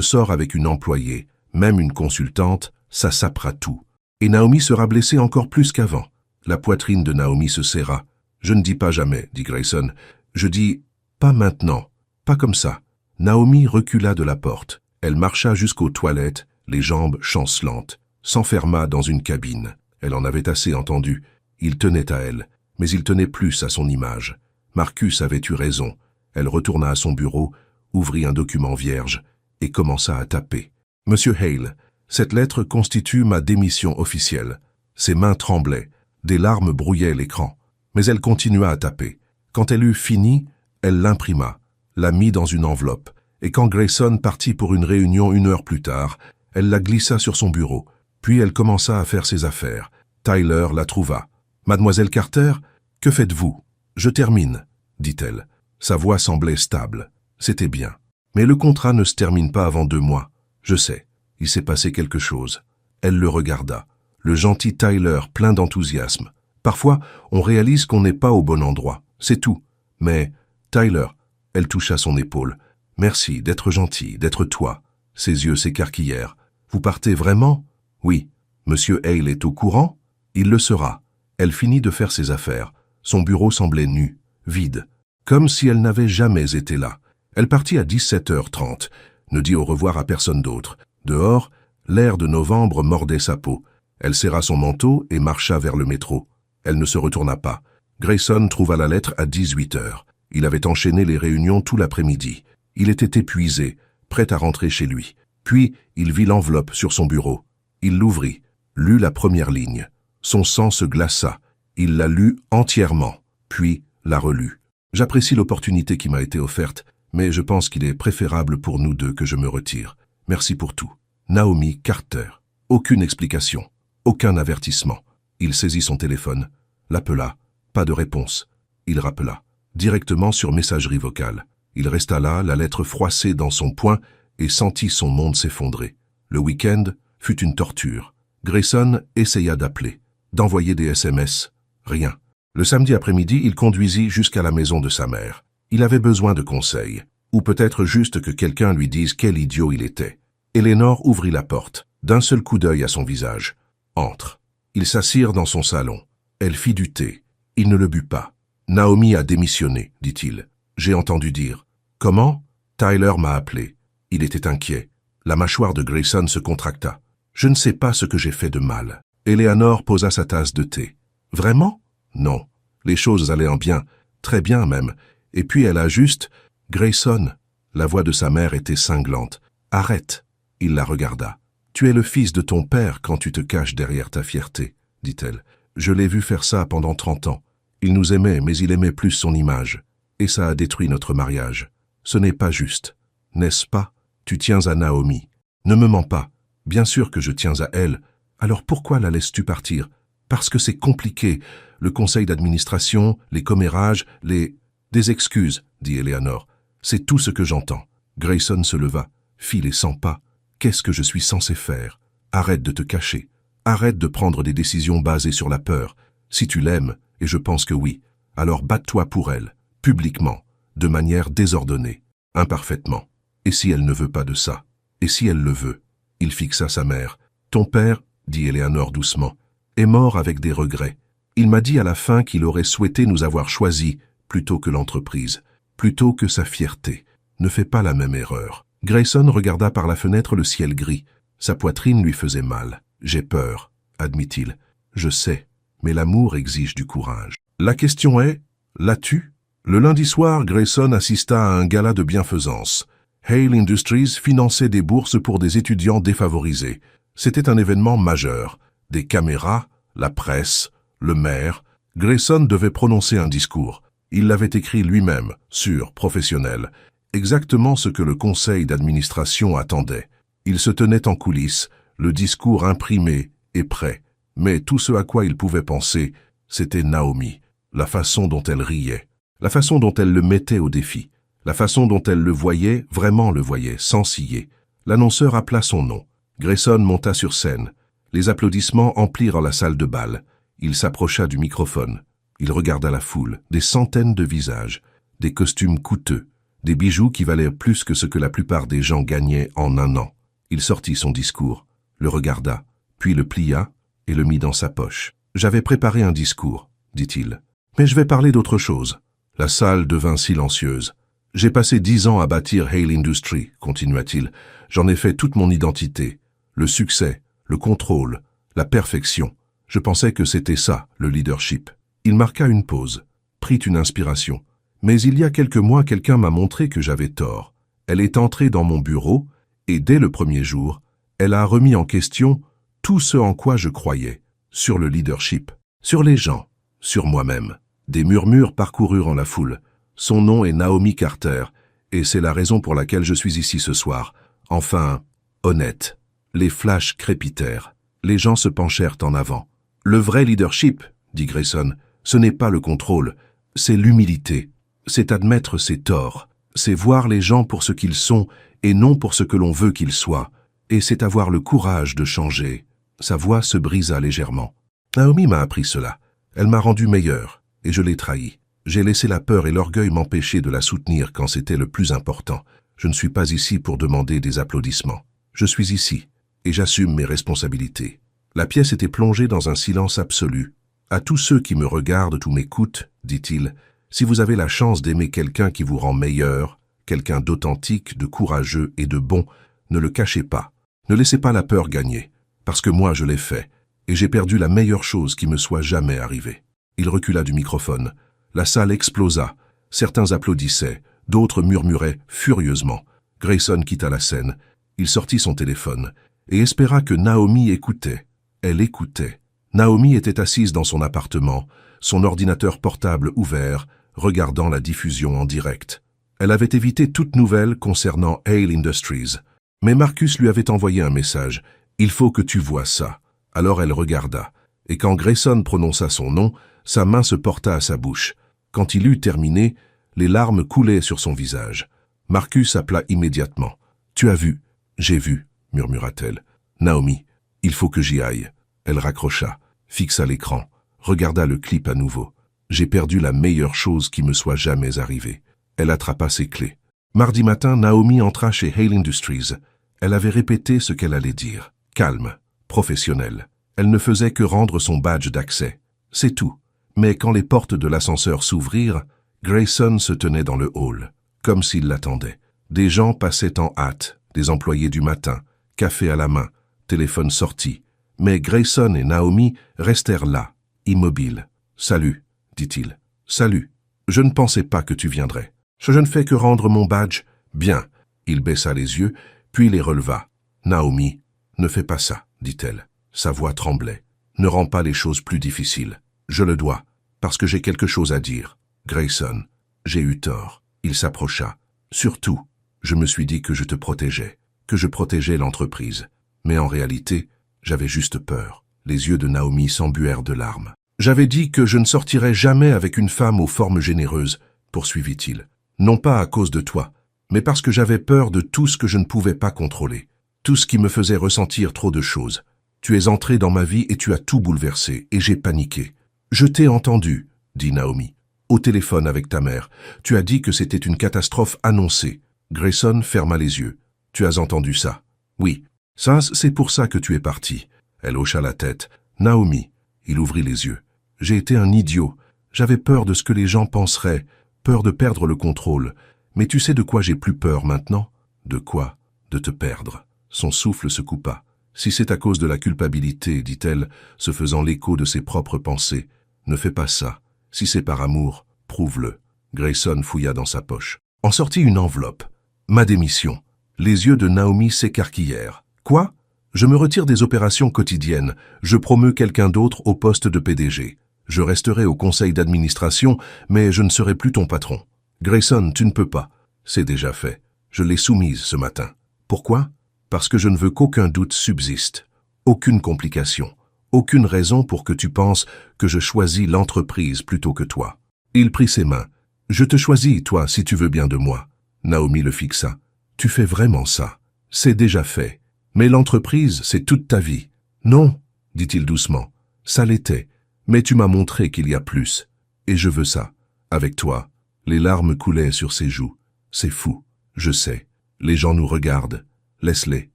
sors avec une employée, même une consultante, ça sapera tout. » Et Naomi sera blessée encore plus qu'avant. La poitrine de Naomi se serra. « Je ne dis pas jamais, » dit Grayson. « Je dis, pas maintenant, pas comme ça. » Naomi recula de la porte. Elle marcha jusqu'aux toilettes, les jambes chancelantes, s'enferma dans une cabine. Elle en avait assez entendu. Il tenait à elle, mais il tenait plus à son image. Marcus avait eu raison. Elle retourna à son bureau, ouvrit un document vierge et commença à taper. « Monsieur Hale, cette lettre constitue ma démission officielle. » Ses mains tremblaient. Des larmes brouillaient l'écran. Mais elle continua à taper. Quand elle eut fini, elle l'imprima, la mit dans une enveloppe, et quand Grayson partit pour une réunion 1 heure plus tard, elle la glissa sur son bureau. Puis elle commença à faire ses affaires. Tyler la trouva. « Mademoiselle Carter, que faites-vous ?»« Je termine, » dit-elle. Sa voix semblait stable. C'était bien. « Mais le contrat ne se termine pas avant 2 mois. Je sais, il s'est passé quelque chose. » Elle le regarda. Le gentil Tyler, plein d'enthousiasme. Parfois, on réalise qu'on n'est pas au bon endroit. C'est tout. Mais, Tyler, elle toucha son épaule. Merci d'être gentil, d'être toi. Ses yeux s'écarquillèrent. Vous partez vraiment? Oui. Monsieur Hale est au courant? Il le sera. Elle finit de faire ses affaires. Son bureau semblait nu, vide, comme si elle n'avait jamais été là. Elle partit à 17h30, ne dit au revoir à personne d'autre. Dehors, l'air de novembre mordait sa peau. Elle serra son manteau et marcha vers le métro. Elle ne se retourna pas. Grayson trouva la lettre à 18h. Il avait enchaîné les réunions tout l'après-midi. Il était épuisé, prêt à rentrer chez lui. Puis, il vit l'enveloppe sur son bureau. Il l'ouvrit, lut la première ligne. Son sang se glaça. Il la lut entièrement, puis la relut. « J'apprécie l'opportunité qui m'a été offerte, mais je pense qu'il est préférable pour nous deux que je me retire. Merci pour tout. Naomi Carter. » Aucune explication, aucun avertissement. Il saisit son téléphone, l'appela, pas de réponse. Il rappela, directement sur messagerie vocale. Il resta là, la lettre froissée dans son poing, et sentit son monde s'effondrer. Le week-end fut une torture. Grayson essaya d'appeler, d'envoyer des SMS. Rien. Le samedi après-midi, il conduisit jusqu'à la maison de sa mère. Il avait besoin de conseils, ou peut-être juste que quelqu'un lui dise quel idiot il était. Eleanor ouvrit la porte, d'un seul coup d'œil à son visage. « Entre. » Ils s'assirent dans son salon. Elle fit du thé. Il ne le but pas. « Naomi a démissionné, dit-il. J'ai entendu dire. »« Comment ?» Tyler m'a appelé. Il était inquiet. La mâchoire de Grayson se contracta. « Je ne sais pas ce que j'ai fait de mal. » Eleanor posa sa tasse de thé. « Vraiment ? » « Non. Les choses allaient en bien, très bien même. Et puis elle a juste… « Grayson !» La voix de sa mère était cinglante. « Arrête !» Il la regarda. « Tu es le fils de ton père quand tu te caches derrière ta fierté, » dit-elle. « Je l'ai vu faire ça pendant 30 ans. Il nous aimait, mais il aimait plus son image. Et ça a détruit notre mariage. Ce n'est pas juste. N'est-ce pas? Tu tiens à Naomi. Ne me mens pas. Bien sûr que je tiens à elle. Alors pourquoi la laisses-tu partir? Parce que c'est compliqué. Le conseil d'administration, les commérages, les… Des excuses, dit Eleanor. C'est tout ce que j'entends. Grayson se leva, fit les 100 pas. Qu'est-ce que je suis censé faire? Arrête de te cacher. Arrête de prendre des décisions basées sur la peur. Si tu l'aimes, et je pense que oui, alors batte-toi pour elle, publiquement, de manière désordonnée, imparfaitement. Et si elle ne veut pas de ça? Et si elle le veut? Il fixa sa mère. Ton père, dit Eleanor doucement, est mort avec des regrets. Il m'a dit à la fin qu'il aurait souhaité nous avoir choisis plutôt que l'entreprise, plutôt que sa fierté. Ne fais pas la même erreur. Grayson regarda par la fenêtre le ciel gris. Sa poitrine lui faisait mal. J'ai peur, admit-il. Je sais, mais l'amour exige du courage. La question est, l'as-tu? Le lundi soir, Grayson assista à un gala de bienfaisance. Hale Industries finançait des bourses pour des étudiants défavorisés. C'était un événement majeur. Des caméras, la presse, le maire. Grayson devait prononcer un discours. Il l'avait écrit lui-même, sûr, professionnel. Exactement ce que le conseil d'administration attendait. Il se tenait en coulisses, le discours imprimé et prêt. Mais tout ce à quoi il pouvait penser, c'était Naomi, la façon dont elle riait, la façon dont elle le mettait au défi, la façon dont elle le voyait, vraiment le voyait, sans ciller. L'annonceur appela son nom. Grayson monta sur scène. Les applaudissements emplirent la salle de bal. Il s'approcha du microphone. Il regarda la foule, des centaines de visages, des costumes coûteux, des bijoux qui valaient plus que ce que la plupart des gens gagnaient en un an. Il sortit son discours, le regarda, puis le plia et le mit dans sa poche. « J'avais préparé un discours, dit-il. Mais je vais parler d'autre chose. » La salle devint silencieuse. « J'ai passé 10 ans à bâtir Hale Industries, continua-t-il. J'en ai fait toute mon identité. Le succès, le contrôle, la perfection. Je pensais que c'était ça, le leadership. » Il marqua une pause, prit une inspiration. Mais il y a quelques mois, quelqu'un m'a montré que j'avais tort. Elle est entrée dans mon bureau, et dès le premier jour, elle a remis en question tout ce en quoi je croyais, sur le leadership, sur les gens, sur moi-même. Des murmures parcoururent en la foule. Son nom est Naomi Carter, et c'est la raison pour laquelle je suis ici ce soir. Enfin, honnête. Les flashs crépitèrent. Les gens se penchèrent en avant. Le vrai leadership, dit Grayson, ce n'est pas le contrôle, c'est l'humilité. C'est admettre ses torts. C'est voir les gens pour ce qu'ils sont et non pour ce que l'on veut qu'ils soient. Et c'est avoir le courage de changer. Sa voix se brisa légèrement. Naomi m'a appris cela. Elle m'a rendu meilleur, et je l'ai trahi. J'ai laissé la peur et l'orgueil m'empêcher de la soutenir quand c'était le plus important. Je ne suis pas ici pour demander des applaudissements. Je suis ici, et j'assume mes responsabilités. La pièce était plongée dans un silence absolu. À tous ceux qui me regardent ou m'écoutent, dit-il, si vous avez la chance d'aimer quelqu'un qui vous rend meilleur, quelqu'un d'authentique, de courageux et de bon, ne le cachez pas. Ne laissez pas la peur gagner, parce que moi je l'ai fait, et j'ai perdu la meilleure chose qui me soit jamais arrivée. Il recula du microphone. La salle explosa. Certains applaudissaient, d'autres murmuraient furieusement. Grayson quitta la scène. Il sortit son téléphone et espéra que Naomi écoutait. Elle écoutait. Naomi était assise dans son appartement, son ordinateur portable ouvert, regardant la diffusion en direct. Elle avait évité toute nouvelle concernant Hale Industries. Mais Marcus lui avait envoyé un message. « Il faut que tu vois ça. » Alors elle regarda. Et quand Grayson prononça son nom, sa main se porta à sa bouche. Quand il eut terminé, les larmes coulaient sur son visage. Marcus appela immédiatement. « Tu as vu ?»« J'ai vu, » murmura-t-elle. « Naomi, il faut que j'y aille. » Elle raccrocha, fixa l'écran, regarda le clip à nouveau. « J'ai perdu la meilleure chose qui me soit jamais arrivée. » Elle attrapa ses clés. Mardi matin, Naomi entra chez Hale Industries. Elle avait répété ce qu'elle allait dire. Calme, professionnelle. Elle ne faisait que rendre son badge d'accès. C'est tout. Mais quand les portes de l'ascenseur s'ouvrirent, Grayson se tenait dans le hall, comme s'il l'attendait. Des gens passaient en hâte, des employés du matin, café à la main, téléphone sorti. Mais Grayson et Naomi restèrent là, immobiles. « Salut, dit-il. Salut. Je ne pensais pas que tu viendrais. Je ne fais que rendre mon badge. Bien. » Il baissa les yeux, puis les releva. « Naomi, ne fais pas ça, dit-elle. Sa voix tremblait. Ne rends pas les choses plus difficiles. Je le dois, parce que j'ai quelque chose à dire. Grayson, j'ai eu tort. » Il s'approcha. « Surtout, je me suis dit que je te protégeais, que je protégeais l'entreprise. Mais en réalité, j'avais juste peur. » Les yeux de Naomi s'embuèrent de larmes. « J'avais dit que je ne sortirais jamais avec une femme aux formes généreuses, poursuivit-il. Non pas à cause de toi, mais parce que j'avais peur de tout ce que je ne pouvais pas contrôler, tout ce qui me faisait ressentir trop de choses. Tu es entré dans ma vie et tu as tout bouleversé, et j'ai paniqué. Je t'ai entendu, dit Naomi. Au téléphone avec ta mère, tu as dit que c'était une catastrophe annoncée. Grayson ferma les yeux. Tu as entendu ça? Oui. Ça, c'est pour ça que tu es parti. Elle hocha la tête. Naomi. Il ouvrit les yeux. J'ai été un idiot. J'avais peur de ce que les gens penseraient, peur de perdre le contrôle. Mais tu sais de quoi j'ai plus peur maintenant? De quoi? De te perdre. Son souffle se coupa. Si c'est à cause de la culpabilité, dit-elle, se faisant l'écho de ses propres pensées, ne fais pas ça. Si c'est par amour, prouve-le. Grayson fouilla dans sa poche. En sortit une enveloppe. Ma démission. Les yeux de Naomi s'écarquillèrent. Quoi? Je me retire des opérations quotidiennes. Je promeus quelqu'un d'autre au poste de PDG. Je resterai au conseil d'administration, mais je ne serai plus ton patron. Grayson, tu ne peux pas. C'est déjà fait. Je l'ai soumise ce matin. Pourquoi? Parce que je ne veux qu'aucun doute subsiste. Aucune complication. Aucune raison pour que tu penses que je choisis l'entreprise plutôt que toi. Il prit ses mains. Je te choisis, toi, si tu veux bien de moi. Naomi le fixa. Tu fais vraiment ça. C'est déjà fait. Mais l'entreprise, c'est toute ta vie. Non, dit-il doucement. Ça l'était. Mais tu m'as montré qu'il y a plus. Et je veux ça. Avec toi. Les larmes coulaient sur ses joues. C'est fou. Je sais. Les gens nous regardent. Laisse-les.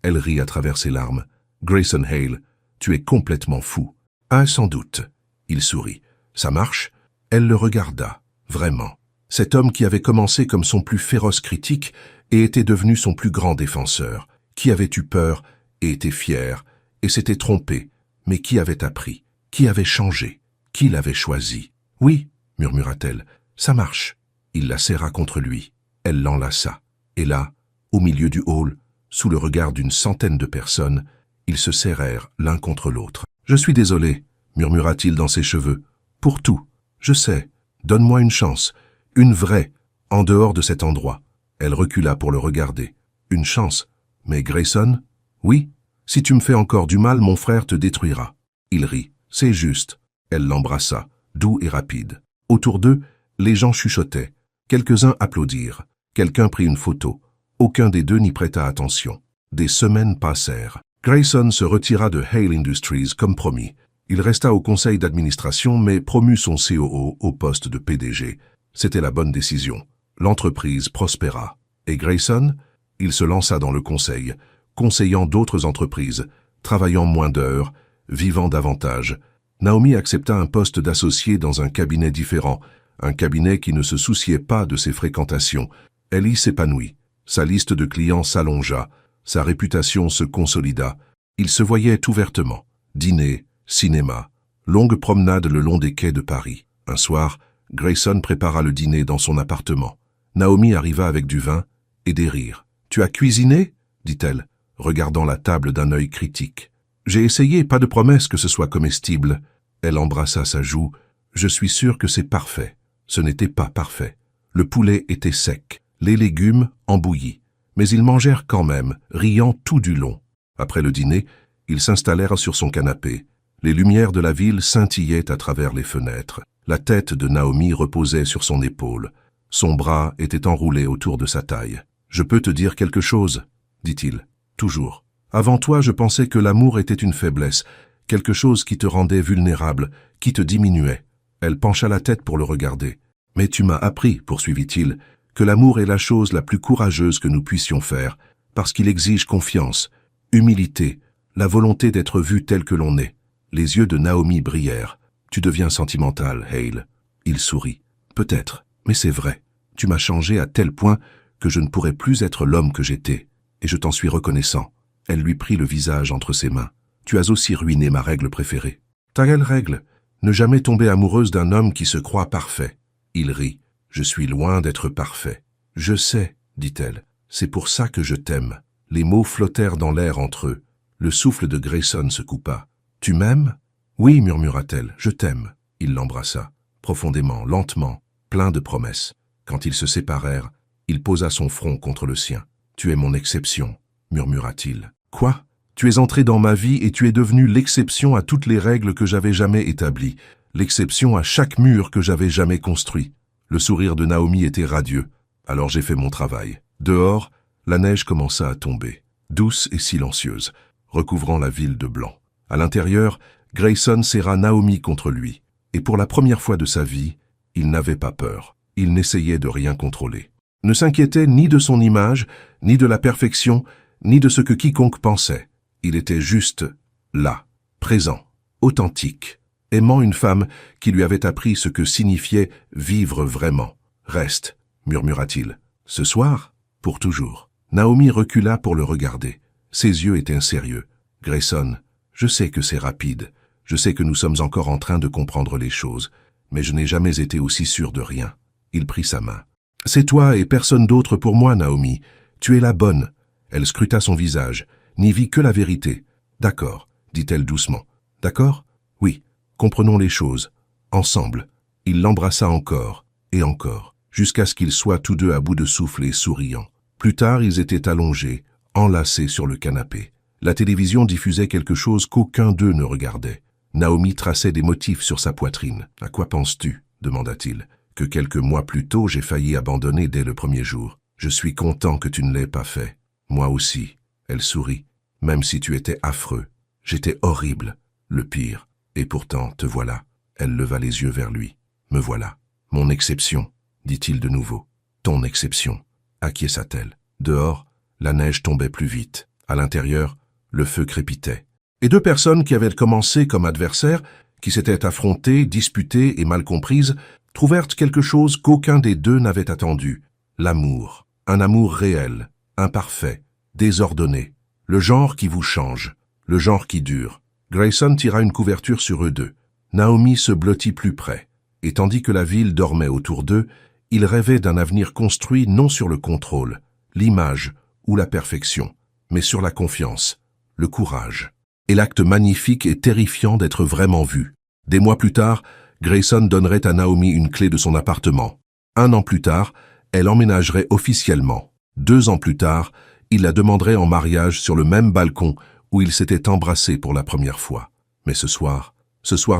Elle rit à travers ses larmes. Grayson Hale, tu es complètement fou. Ah, sans doute. Il sourit. Ça marche? Elle le regarda. Vraiment. Cet homme qui avait commencé comme son plus féroce critique et était devenu son plus grand défenseur, qui avait eu peur et était fier, et s'était trompé, mais qui avait appris, qui avait changé, qui l'avait choisi. Oui, murmura-t-elle, ça marche. Il la serra contre lui. Elle l'enlaça. Et là, au milieu du hall, sous le regard d'une centaine de personnes, ils se serrèrent l'un contre l'autre. « Je suis désolé, murmura-t-il dans ses cheveux. Pour tout. Je sais. Donne-moi une chance. Une vraie, en dehors de cet endroit. » Elle recula pour le regarder. « Une chance. Mais Grayson? Oui. Si tu me fais encore du mal, mon frère te détruira. » Il rit. « C'est juste. » Elle l'embrassa, doux et rapide. Autour d'eux, les gens chuchotaient. Quelques-uns applaudirent. Quelqu'un prit une photo. Aucun des deux n'y prêta attention. Des semaines passèrent. Grayson se retira de Hale Industries comme promis. Il resta au conseil d'administration mais promut son COO au poste de PDG. C'était la bonne décision. L'entreprise prospéra. Et Grayson? Il se lança dans le conseil, conseillant d'autres entreprises, travaillant moins d'heures, vivant davantage. Naomi accepta un poste d'associé dans un cabinet différent, un cabinet qui ne se souciait pas de ses fréquentations. Elle y s'épanouit. Sa liste de clients s'allongea, sa réputation se consolida. Il se voyait ouvertement. Dîner, cinéma, longue promenade le long des quais de Paris. Un soir, Grayson prépara le dîner dans son appartement. Naomi arriva avec du vin et des rires. « Tu as cuisiné ?» dit-elle, regardant la table d'un œil critique. « J'ai essayé, pas de promesse que ce soit comestible. » Elle embrassa sa joue. « Je suis sûre que c'est parfait. » Ce n'était pas parfait. Le poulet était sec, les légumes embouillis. Mais ils mangèrent quand même, riant tout du long. Après le dîner, ils s'installèrent sur son canapé. Les lumières de la ville scintillaient à travers les fenêtres. La tête de Naomi reposait sur son épaule. Son bras était enroulé autour de sa taille. « Je peux te dire quelque chose, » dit-il. « Toujours. Avant toi, je pensais que l'amour était une faiblesse, quelque chose qui te rendait vulnérable, qui te diminuait. » Elle pencha la tête pour le regarder. « Mais tu m'as appris, poursuivit-il, que l'amour est la chose la plus courageuse que nous puissions faire, parce qu'il exige confiance, humilité, la volonté d'être vu tel que l'on est. » Les yeux de Naomi brillèrent. « Tu deviens sentimental, Hale. » Il sourit. « Peut-être, mais c'est vrai. Tu m'as changé à tel point que je ne pourrais plus être l'homme que j'étais, et je t'en suis reconnaissant. » Elle lui prit le visage entre ses mains. « Tu as aussi ruiné ma règle préférée. »« Ta quelle règle? Ne jamais tomber amoureuse d'un homme qui se croit parfait. » Il rit. « Je suis loin d'être parfait. »« Je sais, » dit-elle. « C'est pour ça que je t'aime. » Les mots flottèrent dans l'air entre eux. Le souffle de Grayson se coupa. « Tu m'aimes? »« Oui, murmura-t-elle, je t'aime. » Il l'embrassa, profondément, lentement, plein de promesses. Quand ils se séparèrent, il posa son front contre le sien. « Tu es mon exception, » murmura-t-il. « Quoi? Tu es entré dans ma vie et tu es devenu l'exception à toutes les règles que j'avais jamais établies, l'exception à chaque mur que j'avais jamais construit. » Le sourire de Naomi était radieux. Alors j'ai fait mon travail. Dehors, la neige commença à tomber, douce et silencieuse, recouvrant la ville de blanc. À l'intérieur, Grayson serra Naomi contre lui. Et pour la première fois de sa vie, il n'avait pas peur. Il n'essayait de rien contrôler. Ne s'inquiétait ni de son image, ni de la perfection, ni de ce que quiconque pensait. Il était juste là, présent, authentique, aimant une femme qui lui avait appris ce que signifiait vivre vraiment. « Reste », murmura-t-il. « Ce soir, pour toujours. » Naomi recula pour le regarder. Ses yeux étaient sérieux. « Grayson, je sais que c'est rapide. Je sais que nous sommes encore en train de comprendre les choses. Mais je n'ai jamais été aussi sûr de rien. » Il prit sa main. « C'est toi et personne d'autre pour moi, Naomi. Tu es la bonne. » Elle scruta son visage, n'y vit que la vérité. « D'accord, » dit-elle doucement. « D'accord? Oui. Comprenons les choses. Ensemble. » Il l'embrassa encore, et encore, jusqu'à ce qu'ils soient tous deux à bout de souffle et souriants. Plus tard, ils étaient allongés, enlacés sur le canapé. La télévision diffusait quelque chose qu'aucun d'eux ne regardait. Naomi traçait des motifs sur sa poitrine. « À quoi penses-tu » demanda-t-il. « Que quelques mois plus tôt, j'ai failli abandonner dès le premier jour. Je suis content que tu ne l'aies pas fait. Moi aussi. » Elle sourit. « Même si tu étais affreux. J'étais horrible. Le pire. Et pourtant, te voilà. » Elle leva les yeux vers lui. « Me voilà. Mon exception, dit-il de nouveau. Ton exception. » Acquiesça-t-elle. Dehors, la neige tombait plus vite. À l'intérieur, le feu crépitait. Et deux personnes qui avaient commencé comme adversaires, qui s'étaient affrontées, disputées et mal comprises, trouvèrent quelque chose qu'aucun des deux n'avait attendu. L'amour. Un amour réel, imparfait, désordonné. Le genre qui vous change. Le genre qui dure. Grayson tira une couverture sur eux deux. Naomi se blottit plus près. Et tandis que la ville dormait autour d'eux, ils rêvaient d'un avenir construit non sur le contrôle, l'image ou la perfection, mais sur la confiance, le courage. Et l'acte magnifique et terrifiant d'être vraiment vu. Des mois plus tard, Grayson donnerait à Naomi une clé de son appartement. 1 an plus tard, elle emménagerait officiellement. 2 ans plus tard, il la demanderait en mariage sur le même balcon où ils s'étaient embrassés pour la première fois. Mais ce soir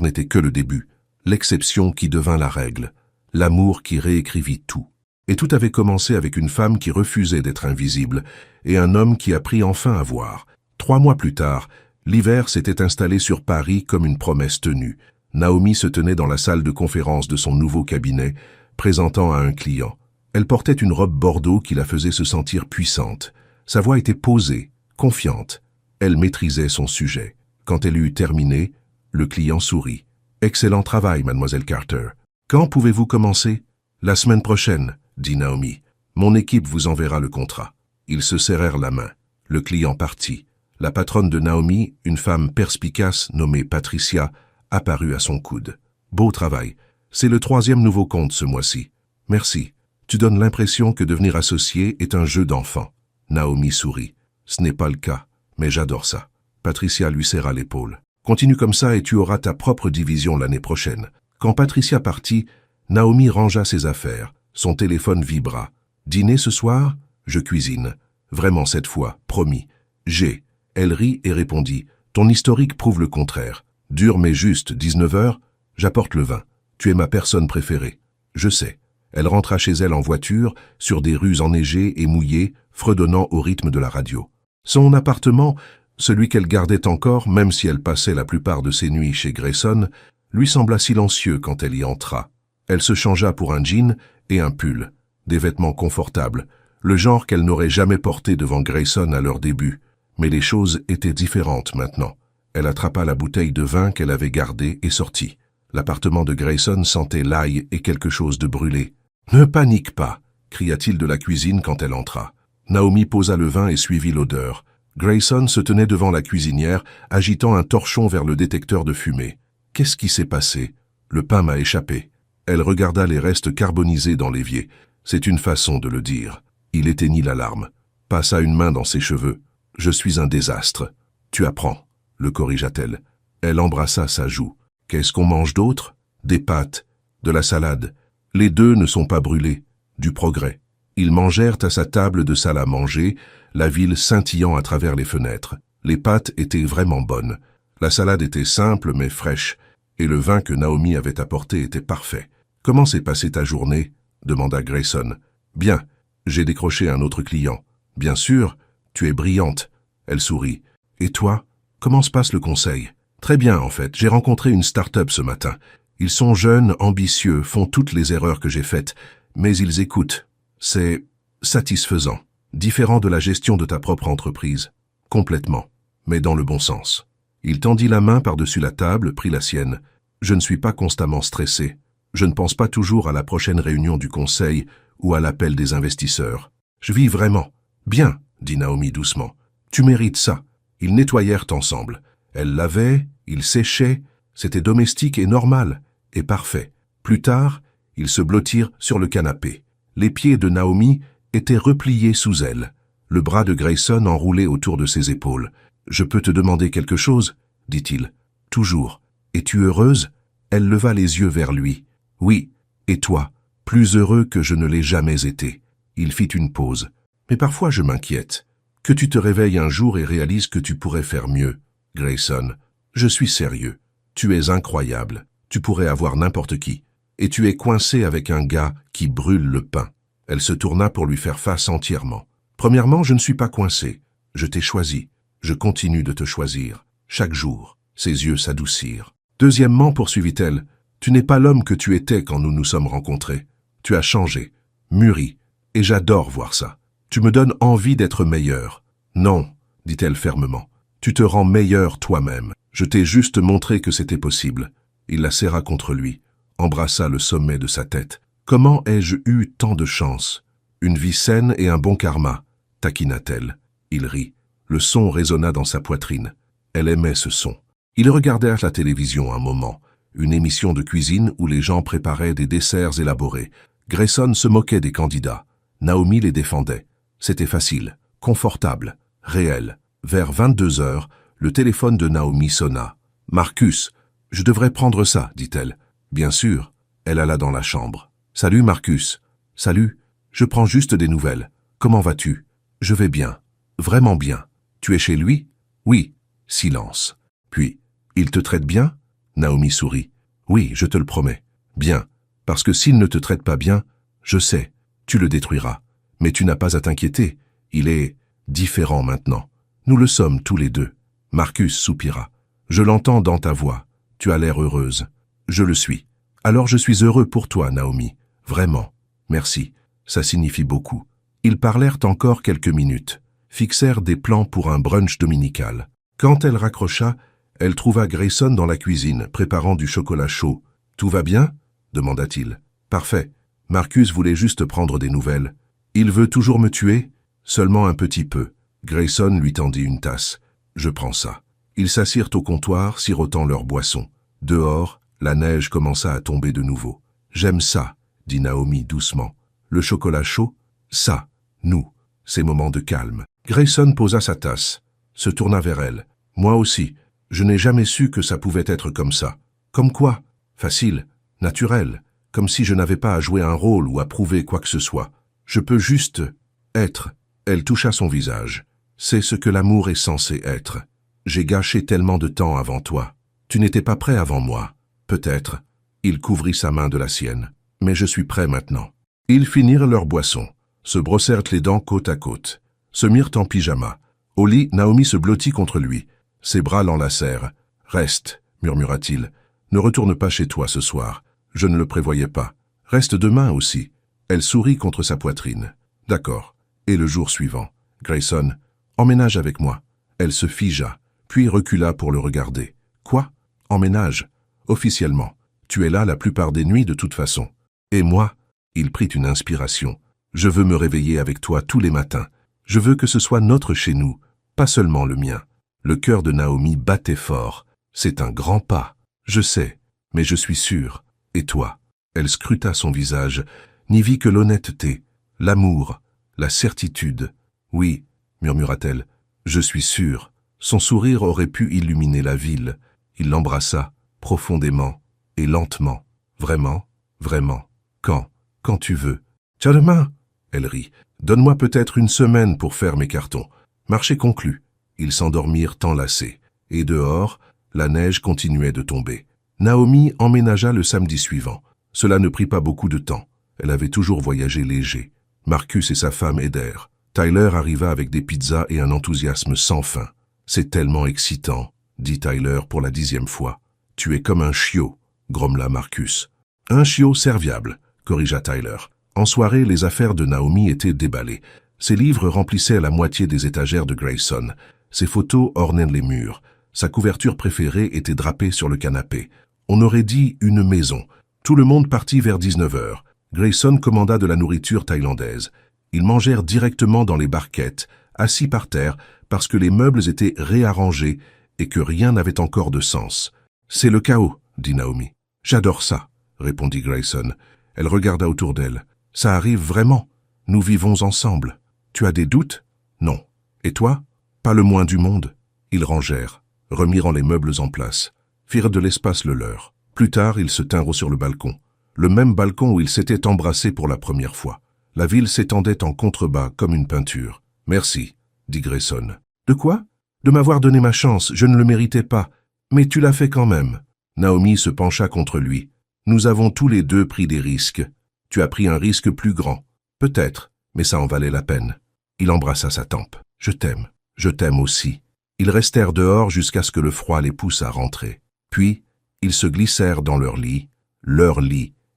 n'était que le début, l'exception qui devint la règle, l'amour qui réécrivit tout. Et tout avait commencé avec une femme qui refusait d'être invisible et un homme qui apprit enfin à voir. 3 mois plus tard, l'hiver s'était installé sur Paris comme une promesse tenue. Naomi se tenait dans la salle de conférence de son nouveau cabinet, présentant à un client. Elle portait une robe bordeaux qui la faisait se sentir puissante. Sa voix était posée, confiante. Elle maîtrisait son sujet. Quand elle eut terminé, le client sourit. « Excellent travail, mademoiselle Carter. Quand pouvez-vous commencer ?»« La semaine prochaine, » dit Naomi. « Mon équipe vous enverra le contrat. » Ils se serrèrent la main. Le client partit. La patronne de Naomi, une femme perspicace nommée Patricia, apparut à son coude. « Beau travail. C'est le 3e nouveau compte ce mois-ci. Merci. Tu donnes l'impression que devenir associé est un jeu d'enfant. » Naomi sourit. « Ce n'est pas le cas, mais j'adore ça. » Patricia lui serra l'épaule. « Continue comme ça et tu auras ta propre division l'année prochaine. » Quand Patricia partit, Naomi rangea ses affaires. Son téléphone vibra. « Dîner ce soir ? Je cuisine. Vraiment cette fois, promis. J'ai. » Elle rit et répondit. « Ton historique prouve le contraire. Dur mais juste, 19 heures, j'apporte le vin. Tu es ma personne préférée. » Je sais. Elle rentra chez elle en voiture, sur des rues enneigées et mouillées, fredonnant au rythme de la radio. Son appartement, celui qu'elle gardait encore, même si elle passait la plupart de ses nuits chez Grayson, lui sembla silencieux quand elle y entra. Elle se changea pour un jean et un pull, des vêtements confortables, le genre qu'elle n'aurait jamais porté devant Grayson à leur début. Mais les choses étaient différentes maintenant. Elle attrapa la bouteille de vin qu'elle avait gardée et sortit. L'appartement de Grayson sentait l'ail et quelque chose de brûlé. « Ne panique pas !» cria-t-il de la cuisine quand elle entra. Naomi posa le vin et suivit l'odeur. Grayson se tenait devant la cuisinière, agitant un torchon vers le détecteur de fumée. « Qu'est-ce qui s'est passé ? Le pain m'a échappé. » Elle regarda les restes carbonisés dans l'évier. C'est une façon de le dire. Il éteignit l'alarme. Passa une main dans ses cheveux. « Je suis un désastre. »« Tu apprends, » le corrigea-t-elle. Elle embrassa sa joue. « Qu'est-ce qu'on mange d'autre ? Des pâtes, de la salade. Les deux ne sont pas brûlés. Du progrès. » Ils mangèrent à sa table de salle à manger, la ville scintillant à travers les fenêtres. Les pâtes étaient vraiment bonnes. La salade était simple mais fraîche, et le vin que Naomi avait apporté était parfait. « Comment s'est passée ta journée ?» demanda Grayson. « Bien, j'ai décroché un autre client. »« Bien sûr, tu es brillante. » Elle sourit. « Et toi, comment se passe le conseil ?»« Très bien, en fait. J'ai rencontré une start-up ce matin. Ils sont jeunes, ambitieux, font toutes les erreurs que j'ai faites, mais ils écoutent. C'est satisfaisant. Différent de la gestion de ta propre entreprise. Complètement, mais dans le bon sens. » Il tendit la main par-dessus la table, prit la sienne. « Je ne suis pas constamment stressé. Je ne pense pas toujours à la prochaine réunion du conseil ou à l'appel des investisseurs. Je vis vraiment. »« Bien, » dit Naomi doucement. « Tu mérites ça. » Ils nettoyèrent ensemble. Elle lavait, ils séchaient. C'était domestique et normal, et parfait. Plus tard, ils se blottirent sur le canapé. Les pieds de Naomi étaient repliés sous elle. Le bras de Grayson enroulé autour de ses épaules. « Je peux te demander quelque chose ?» dit-il. « Toujours. Es-tu heureuse ?» Elle leva les yeux vers lui. « Oui. Et toi ? Plus heureux que je ne l'ai jamais été. » Il fit une pause. « Mais parfois je m'inquiète. Que tu te réveilles un jour et réalises que tu pourrais faire mieux. Grayson, je suis sérieux. Tu es incroyable. Tu pourrais avoir n'importe qui. Et tu es coincé avec un gars qui brûle le pain. Elle se tourna pour lui faire face entièrement. Premièrement, je ne suis pas coincé. Je t'ai choisi. Je continue de te choisir. Chaque jour. Ses yeux s'adoucirent. Deuxièmement, poursuivit-elle, tu n'es pas l'homme que tu étais quand nous nous sommes rencontrés. Tu as changé, mûri, et j'adore voir ça. Tu me donnes envie d'être meilleur. Non, dit-elle fermement. Tu te rends meilleur toi-même. Je t'ai juste montré que c'était possible. Il la serra contre lui, embrassa le sommet de sa tête. Comment ai-je eu tant de chance? Une vie saine et un bon karma, taquina-t-elle. Il rit. Le son résonna dans sa poitrine. Elle aimait ce son. Ils regardèrent la télévision un moment, une émission de cuisine où les gens préparaient des desserts élaborés. Grayson se moquait des candidats. Naomi les défendait. C'était facile, confortable, réel. Vers 22 heures, le téléphone de Naomi sonna. « Marcus, je devrais prendre ça, dit-elle. Bien sûr. Elle alla dans la chambre. « Salut Marcus. »« Salut. Je prends juste des nouvelles. Comment vas-tu? »« Je vais bien. Vraiment bien. Tu es chez lui? »« Oui. » Silence. Puis, « Il te traite bien ?» Naomi sourit. « Oui, je te le promets. Bien. Parce que s'il ne te traite pas bien, je sais, tu le détruiras. Mais tu n'as pas à t'inquiéter. Il est différent maintenant. Nous le sommes tous les deux. » Marcus soupira. « Je l'entends dans ta voix. Tu as l'air heureuse. »« Je le suis. Alors je suis heureux pour toi, Naomi. Vraiment. Merci. Ça signifie beaucoup. » Ils parlèrent encore quelques minutes, fixèrent des plans pour un brunch dominical. Quand elle raccrocha, elle trouva Grayson dans la cuisine, préparant du chocolat chaud. « Tout va bien ?» demanda-t-il. « Parfait. Marcus voulait juste prendre des nouvelles. Il veut toujours me tuer ? Seulement un petit peu. » Grayson lui tendit une tasse. « Je prends ça. » Ils s'assirent au comptoir, sirotant leur boisson. Dehors, la neige commença à tomber de nouveau. « J'aime ça, » dit Naomi doucement. « Le chocolat chaud ? Ça, nous, ces moments de calme. » Grayson posa sa tasse, se tourna vers elle. « Moi aussi, je n'ai jamais su que ça pouvait être comme ça. » « Comme quoi ? Facile, naturel, comme si je n'avais pas à jouer un rôle ou à prouver quoi que ce soit. Je peux juste être. » Elle toucha son visage. « C'est ce que l'amour est censé être. J'ai gâché tellement de temps avant toi. Tu n'étais pas prêt avant moi. Peut-être. » Il couvrit sa main de la sienne. « Mais je suis prêt maintenant. » Ils finirent leur boisson, se brossèrent les dents côte à côte, se mirent en pyjama. Au lit, Naomi se blottit contre lui. Ses bras l'enlacèrent. « Reste, » murmura-t-il. « Ne retourne pas chez toi ce soir. Je ne le prévoyais pas. Reste demain aussi. » Elle sourit contre sa poitrine. « D'accord. » Et le jour suivant, Grayson, « Emménage avec moi. » Elle se figea, puis recula pour le regarder. « Quoi ? Emménage ? Officiellement. Tu es là la plupart des nuits de toute façon. Et moi ?» Il prit une inspiration. « Je veux me réveiller avec toi tous les matins. Je veux que ce soit notre chez nous, pas seulement le mien. » Le cœur de Naomi battait fort. « C'est un grand pas. Je sais, mais je suis sûre. Et toi ?» Elle scruta son visage, n'y vit que l'honnêteté, l'amour, la certitude. « Oui, » murmura-t-elle, « je suis sûre. » Son sourire aurait pu illuminer la ville. Il l'embrassa, profondément et lentement. « Vraiment, vraiment. Quand tu veux. »« Tiens demain !» Elle rit. « Donne-moi peut-être une semaine pour faire mes cartons. » Marché conclu. Ils s'endormirent enlacés. Et dehors, la neige continuait de tomber. Naomi emménagea le samedi suivant. Cela ne prit pas beaucoup de temps. Elle avait toujours voyagé léger. Marcus et sa femme aidèrent. Tyler arriva avec des pizzas et un enthousiasme sans fin. « C'est tellement excitant, » dit Tyler pour la 10e fois. « Tu es comme un chiot, » grommela Marcus. « Un chiot serviable, » corrigea Tyler. En soirée, les affaires de Naomi étaient déballées. Ses livres remplissaient la moitié des étagères de Grayson. Ses photos ornaient les murs. Sa couverture préférée était drapée sur le canapé. On aurait dit une maison. Tout le monde partit vers 19 heures. Grayson commanda de la nourriture thaïlandaise. Ils mangèrent directement dans les barquettes, assis par terre, parce que les meubles étaient réarrangés et que rien n'avait encore de sens. « C'est le chaos, » dit Naomi. « J'adore ça, » répondit Grayson. Elle regarda autour d'elle. « Ça arrive vraiment. Nous vivons ensemble. Tu as des doutes ? » « Non. Et toi ? » « Pas le moins du monde. » Ils rangèrent, remirent les meubles en place, firent de l'espace le leur. Plus tard, ils se tinrent sur le balcon. Le même balcon où ils s'étaient embrassés pour la première fois. La ville s'étendait en contrebas comme une peinture. « Merci, » dit Grayson. De quoi? De m'avoir donné ma chance, je ne le méritais pas. Mais tu l'as fait quand même. Naomi se pencha contre lui. Nous avons tous les deux pris des risques. Tu as pris un risque plus grand. Peut-être, mais ça en valait la peine. Il embrassa sa tempe. Je t'aime aussi. Ils restèrent dehors jusqu'à ce que le froid les pousse à rentrer. Puis, ils se glissèrent dans leur lit,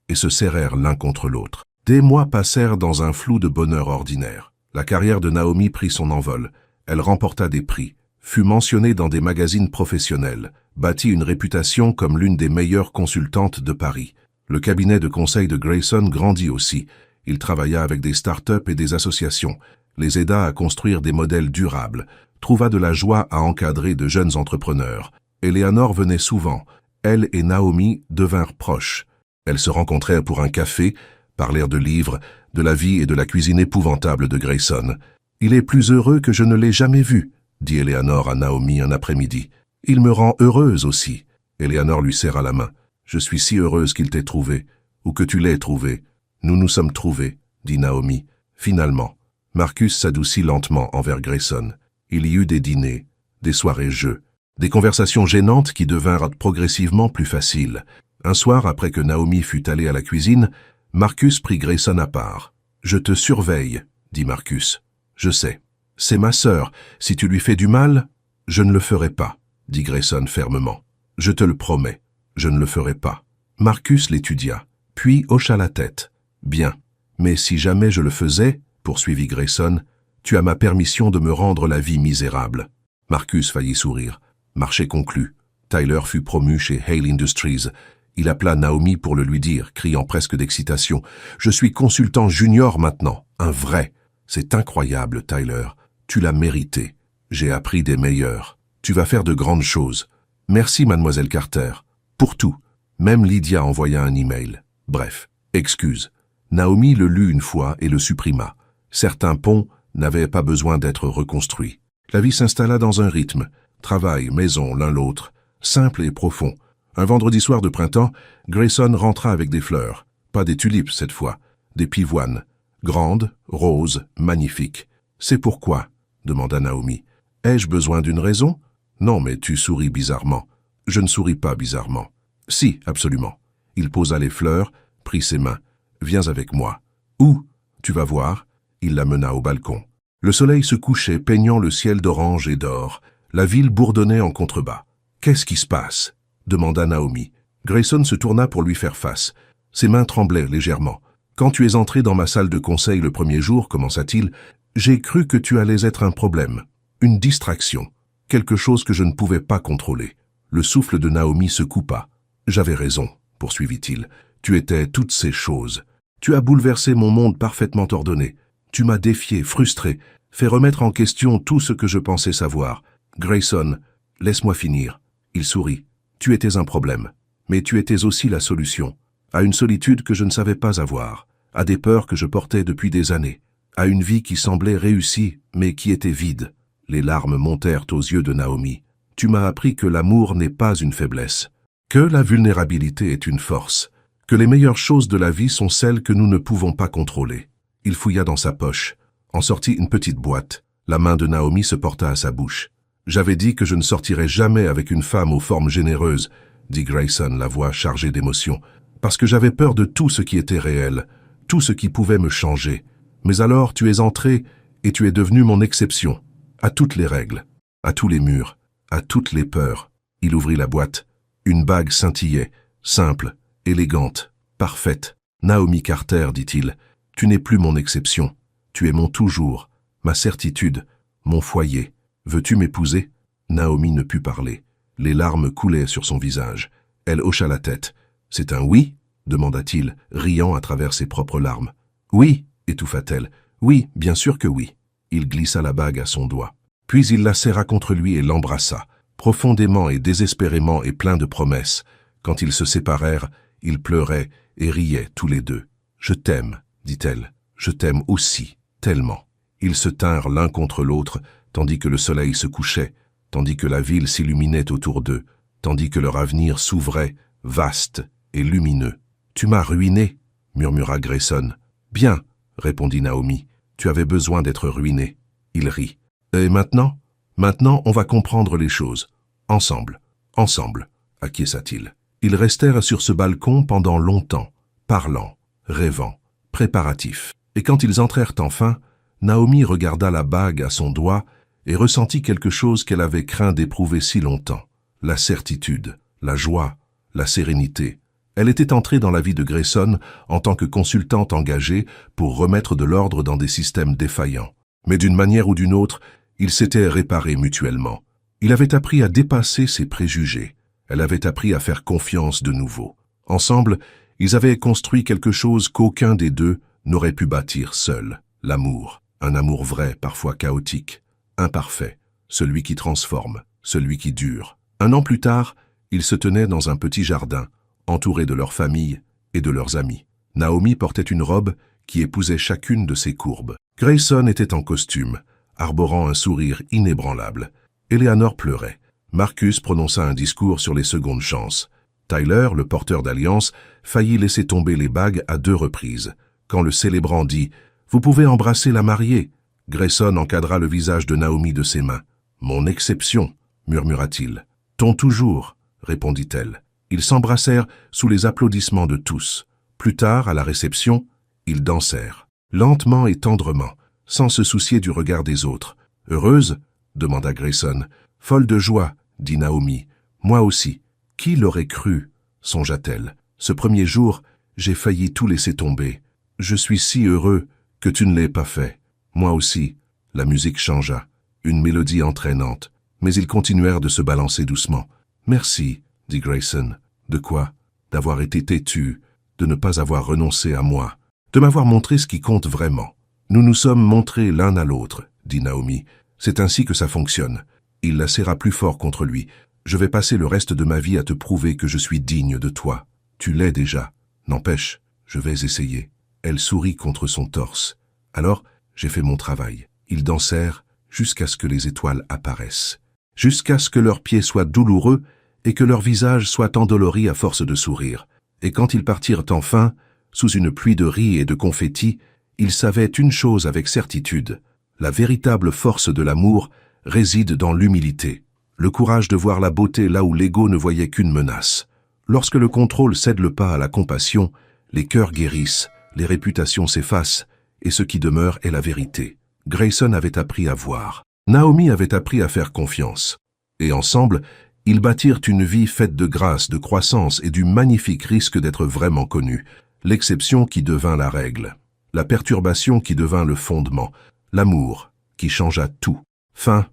et se serrèrent l'un contre l'autre. Des mois passèrent dans un flou de bonheur ordinaire. La carrière de Naomi prit son envol. Elle remporta des prix, fut mentionnée dans des magazines professionnels, bâtit une réputation comme l'une des meilleures consultantes de Paris. Le cabinet de conseil de Grayson grandit aussi. Il travailla avec des start-up et des associations, les aida à construire des modèles durables, trouva de la joie à encadrer de jeunes entrepreneurs. Eleanor venait souvent. Elle et Naomi devinrent proches. Elles se rencontrèrent pour un café, parlèrent de livres, de la vie et de la cuisine épouvantable de Grayson. « Il est plus heureux que je ne l'ai jamais vu », dit Eleanor à Naomi un après-midi. « Il me rend heureuse aussi. » Eleanor lui serra la main. « Je suis si heureuse qu'il t'ait trouvé, ou que tu l'aies trouvé. Nous nous sommes trouvés, » dit Naomi. Finalement, Marcus s'adoucit lentement envers Grayson. Il y eut des dîners, des soirées-jeux, des conversations gênantes qui devinrent progressivement plus faciles. Un soir, après que Naomi fut allée à la cuisine, Marcus prit Grayson à part. « Je te surveille, » dit Marcus. « Je sais. C'est ma sœur. Si tu lui fais du mal, je ne le ferai pas, » dit Grayson fermement. « Je te le promets, je ne le ferai pas. » Marcus l'étudia, puis hocha la tête. « Bien. Mais si jamais je le faisais, » poursuivit Grayson, « tu as ma permission de me rendre la vie misérable. » Marcus faillit sourire. Marché conclu. Tyler fut promu chez Hale Industries. Il appela Naomi pour le lui dire, criant presque d'excitation. « Je suis consultant junior maintenant, un vrai. C'est incroyable, Tyler. Tu l'as mérité. J'ai appris des meilleurs. Tu vas faire de grandes choses. Merci, mademoiselle Carter. Pour tout. » Même Lydia envoya un email. Bref, excuse. Naomi le lut une fois et le supprima. Certains ponts n'avaient pas besoin d'être reconstruits. La vie s'installa dans un rythme. Travail, maison, l'un l'autre. Simple et profond. Un vendredi soir de printemps, Grayson rentra avec des fleurs. Pas des tulipes cette fois, des pivoines. Grandes, roses, magnifiques. « C'est pourquoi ?» demanda Naomi. « Ai-je besoin d'une raison ?»« Non, mais tu souris bizarrement. »« Je ne souris pas bizarrement. »« Si, absolument. » Il posa les fleurs, prit ses mains. « Viens avec moi. »« Où ?»« Tu vas voir. » Il la mena au balcon. Le soleil se couchait, peignant le ciel d'orange et d'or. La ville bourdonnait en contrebas. « Qu'est-ce qui se passe ?» demanda Naomi. Grayson se tourna pour lui faire face. Ses mains tremblaient légèrement. « Quand tu es entré dans ma salle de conseil le premier jour, commença-t-il, j'ai cru que tu allais être un problème, une distraction, quelque chose que je ne pouvais pas contrôler. » Le souffle de Naomi se coupa. « J'avais raison, » poursuivit-il. « Tu étais toutes ces choses. Tu as bouleversé mon monde parfaitement ordonné. Tu m'as défié, frustré, fait remettre en question tout ce que je pensais savoir. Grayson, laisse-moi finir. » Il sourit. « Tu étais un problème, mais tu étais aussi la solution, à une solitude que je ne savais pas avoir, à des peurs que je portais depuis des années, à une vie qui semblait réussie, mais qui était vide. » Les larmes montèrent aux yeux de Naomi. « Tu m'as appris que l'amour n'est pas une faiblesse, que la vulnérabilité est une force, que les meilleures choses de la vie sont celles que nous ne pouvons pas contrôler. » Il fouilla dans sa poche, en sortit une petite boîte. La main de Naomi se porta à sa bouche. « J'avais dit que je ne sortirais jamais avec une femme aux formes généreuses, » dit Grayson, la voix chargée d'émotion, « parce que j'avais peur de tout ce qui était réel, tout ce qui pouvait me changer. Mais alors tu es entré et tu es devenu mon exception, à toutes les règles, à tous les murs, à toutes les peurs. » Il ouvrit la boîte. Une bague scintillait, simple, élégante, parfaite. « Naomi Carter, dit-il, tu n'es plus mon exception. Tu es mon toujours, ma certitude, mon foyer. Veux-tu m'épouser ?» Naomi ne put parler. Les larmes coulaient sur son visage. Elle hocha la tête. « C'est un oui ?» demanda-t-il, riant à travers ses propres larmes. « Oui » étouffa-t-elle. « Oui, bien sûr que oui. » Il glissa la bague à son doigt. Puis il la serra contre lui et l'embrassa, profondément et désespérément et plein de promesses. Quand ils se séparèrent, ils pleuraient et riaient tous les deux. « Je t'aime, » dit-elle. « Je t'aime aussi, tellement. » Ils se tinrent l'un contre l'autre, tandis que le soleil se couchait, tandis que la ville s'illuminait autour d'eux, tandis que leur avenir s'ouvrait, vaste et lumineux. « Tu m'as ruiné, » murmura Grayson. « Bien, » répondit Naomi. « Tu avais besoin d'être ruiné. » Il rit. « Et maintenant? Maintenant, on va comprendre les choses. Ensemble, ensemble, acquiesça-t-il. Ils restèrent sur ce balcon pendant longtemps, parlant, rêvant, préparatifs. Et quand ils entrèrent enfin, Naomi regarda la bague à son doigt et ressentit quelque chose qu'elle avait craint d'éprouver si longtemps. La certitude, la joie, la sérénité. Elle était entrée dans la vie de Grayson en tant que consultante engagée pour remettre de l'ordre dans des systèmes défaillants. Mais d'une manière ou d'une autre, ils s'étaient réparés mutuellement. Il avait appris à dépasser ses préjugés. Elle avait appris à faire confiance de nouveau. Ensemble, ils avaient construit quelque chose qu'aucun des deux n'aurait pu bâtir seul. L'amour. Un amour vrai, parfois chaotique. Imparfait. Celui qui transforme. Celui qui dure. 1 an plus tard, ils se tenaient dans un petit jardin, entourés de leur famille et de leurs amis. Naomi portait une robe qui épousait chacune de ses courbes. Grayson était en costume, arborant un sourire inébranlable. Eleanor pleurait. Marcus prononça un discours sur les secondes chances. Tyler, le porteur d'alliance, faillit laisser tomber les bagues à 2 reprises. Quand le célébrant dit « Vous pouvez embrasser la mariée », Grayson encadra le visage de Naomi de ses mains. « Mon exception », murmura-t-il. « Ton toujours », répondit-elle. Ils s'embrassèrent sous les applaudissements de tous. Plus tard, à la réception, ils dansèrent, lentement et tendrement, sans se soucier du regard des autres. « Heureuse ?» demanda Grayson. « Folle de joie », dit Naomi. « Moi aussi. Qui l'aurait cru ?» songea-t-elle. « Ce premier jour, j'ai failli tout laisser tomber. Je suis si heureux que tu ne l'aies pas fait. Moi aussi. » La musique changea, une mélodie entraînante, mais ils continuèrent de se balancer doucement. « Merci, » dit Grayson. « De quoi? D'avoir été têtu, de ne pas avoir renoncé à moi, de m'avoir montré ce qui compte vraiment. Nous nous sommes montrés l'un à l'autre, » dit Naomi. « C'est ainsi que ça fonctionne. » Il la serra plus fort contre lui. « Je vais passer le reste de ma vie à te prouver que je suis digne de toi. Tu l'es déjà. N'empêche, je vais essayer. » Elle sourit contre son torse. « Alors, j'ai fait mon travail. » Ils dansèrent jusqu'à ce que les étoiles apparaissent, jusqu'à ce que leurs pieds soient douloureux et que leurs visages soient endoloris à force de sourire. Et quand ils partirent enfin, sous une pluie de riz et de confettis, ils savaient une chose avec certitude. La véritable force de l'amour réside dans l'humilité, le courage de voir la beauté là où l'ego ne voyait qu'une menace. Lorsque le contrôle cède le pas à la compassion, les cœurs guérissent, les réputations s'effacent, et ce qui demeure est la vérité. Grayson avait appris à voir. Naomi avait appris à faire confiance. Et ensemble, ils bâtirent une vie faite de grâce, de croissance et du magnifique risque d'être vraiment connus. L'exception qui devint la règle. La perturbation qui devint le fondement. L'amour qui changea tout. Fin.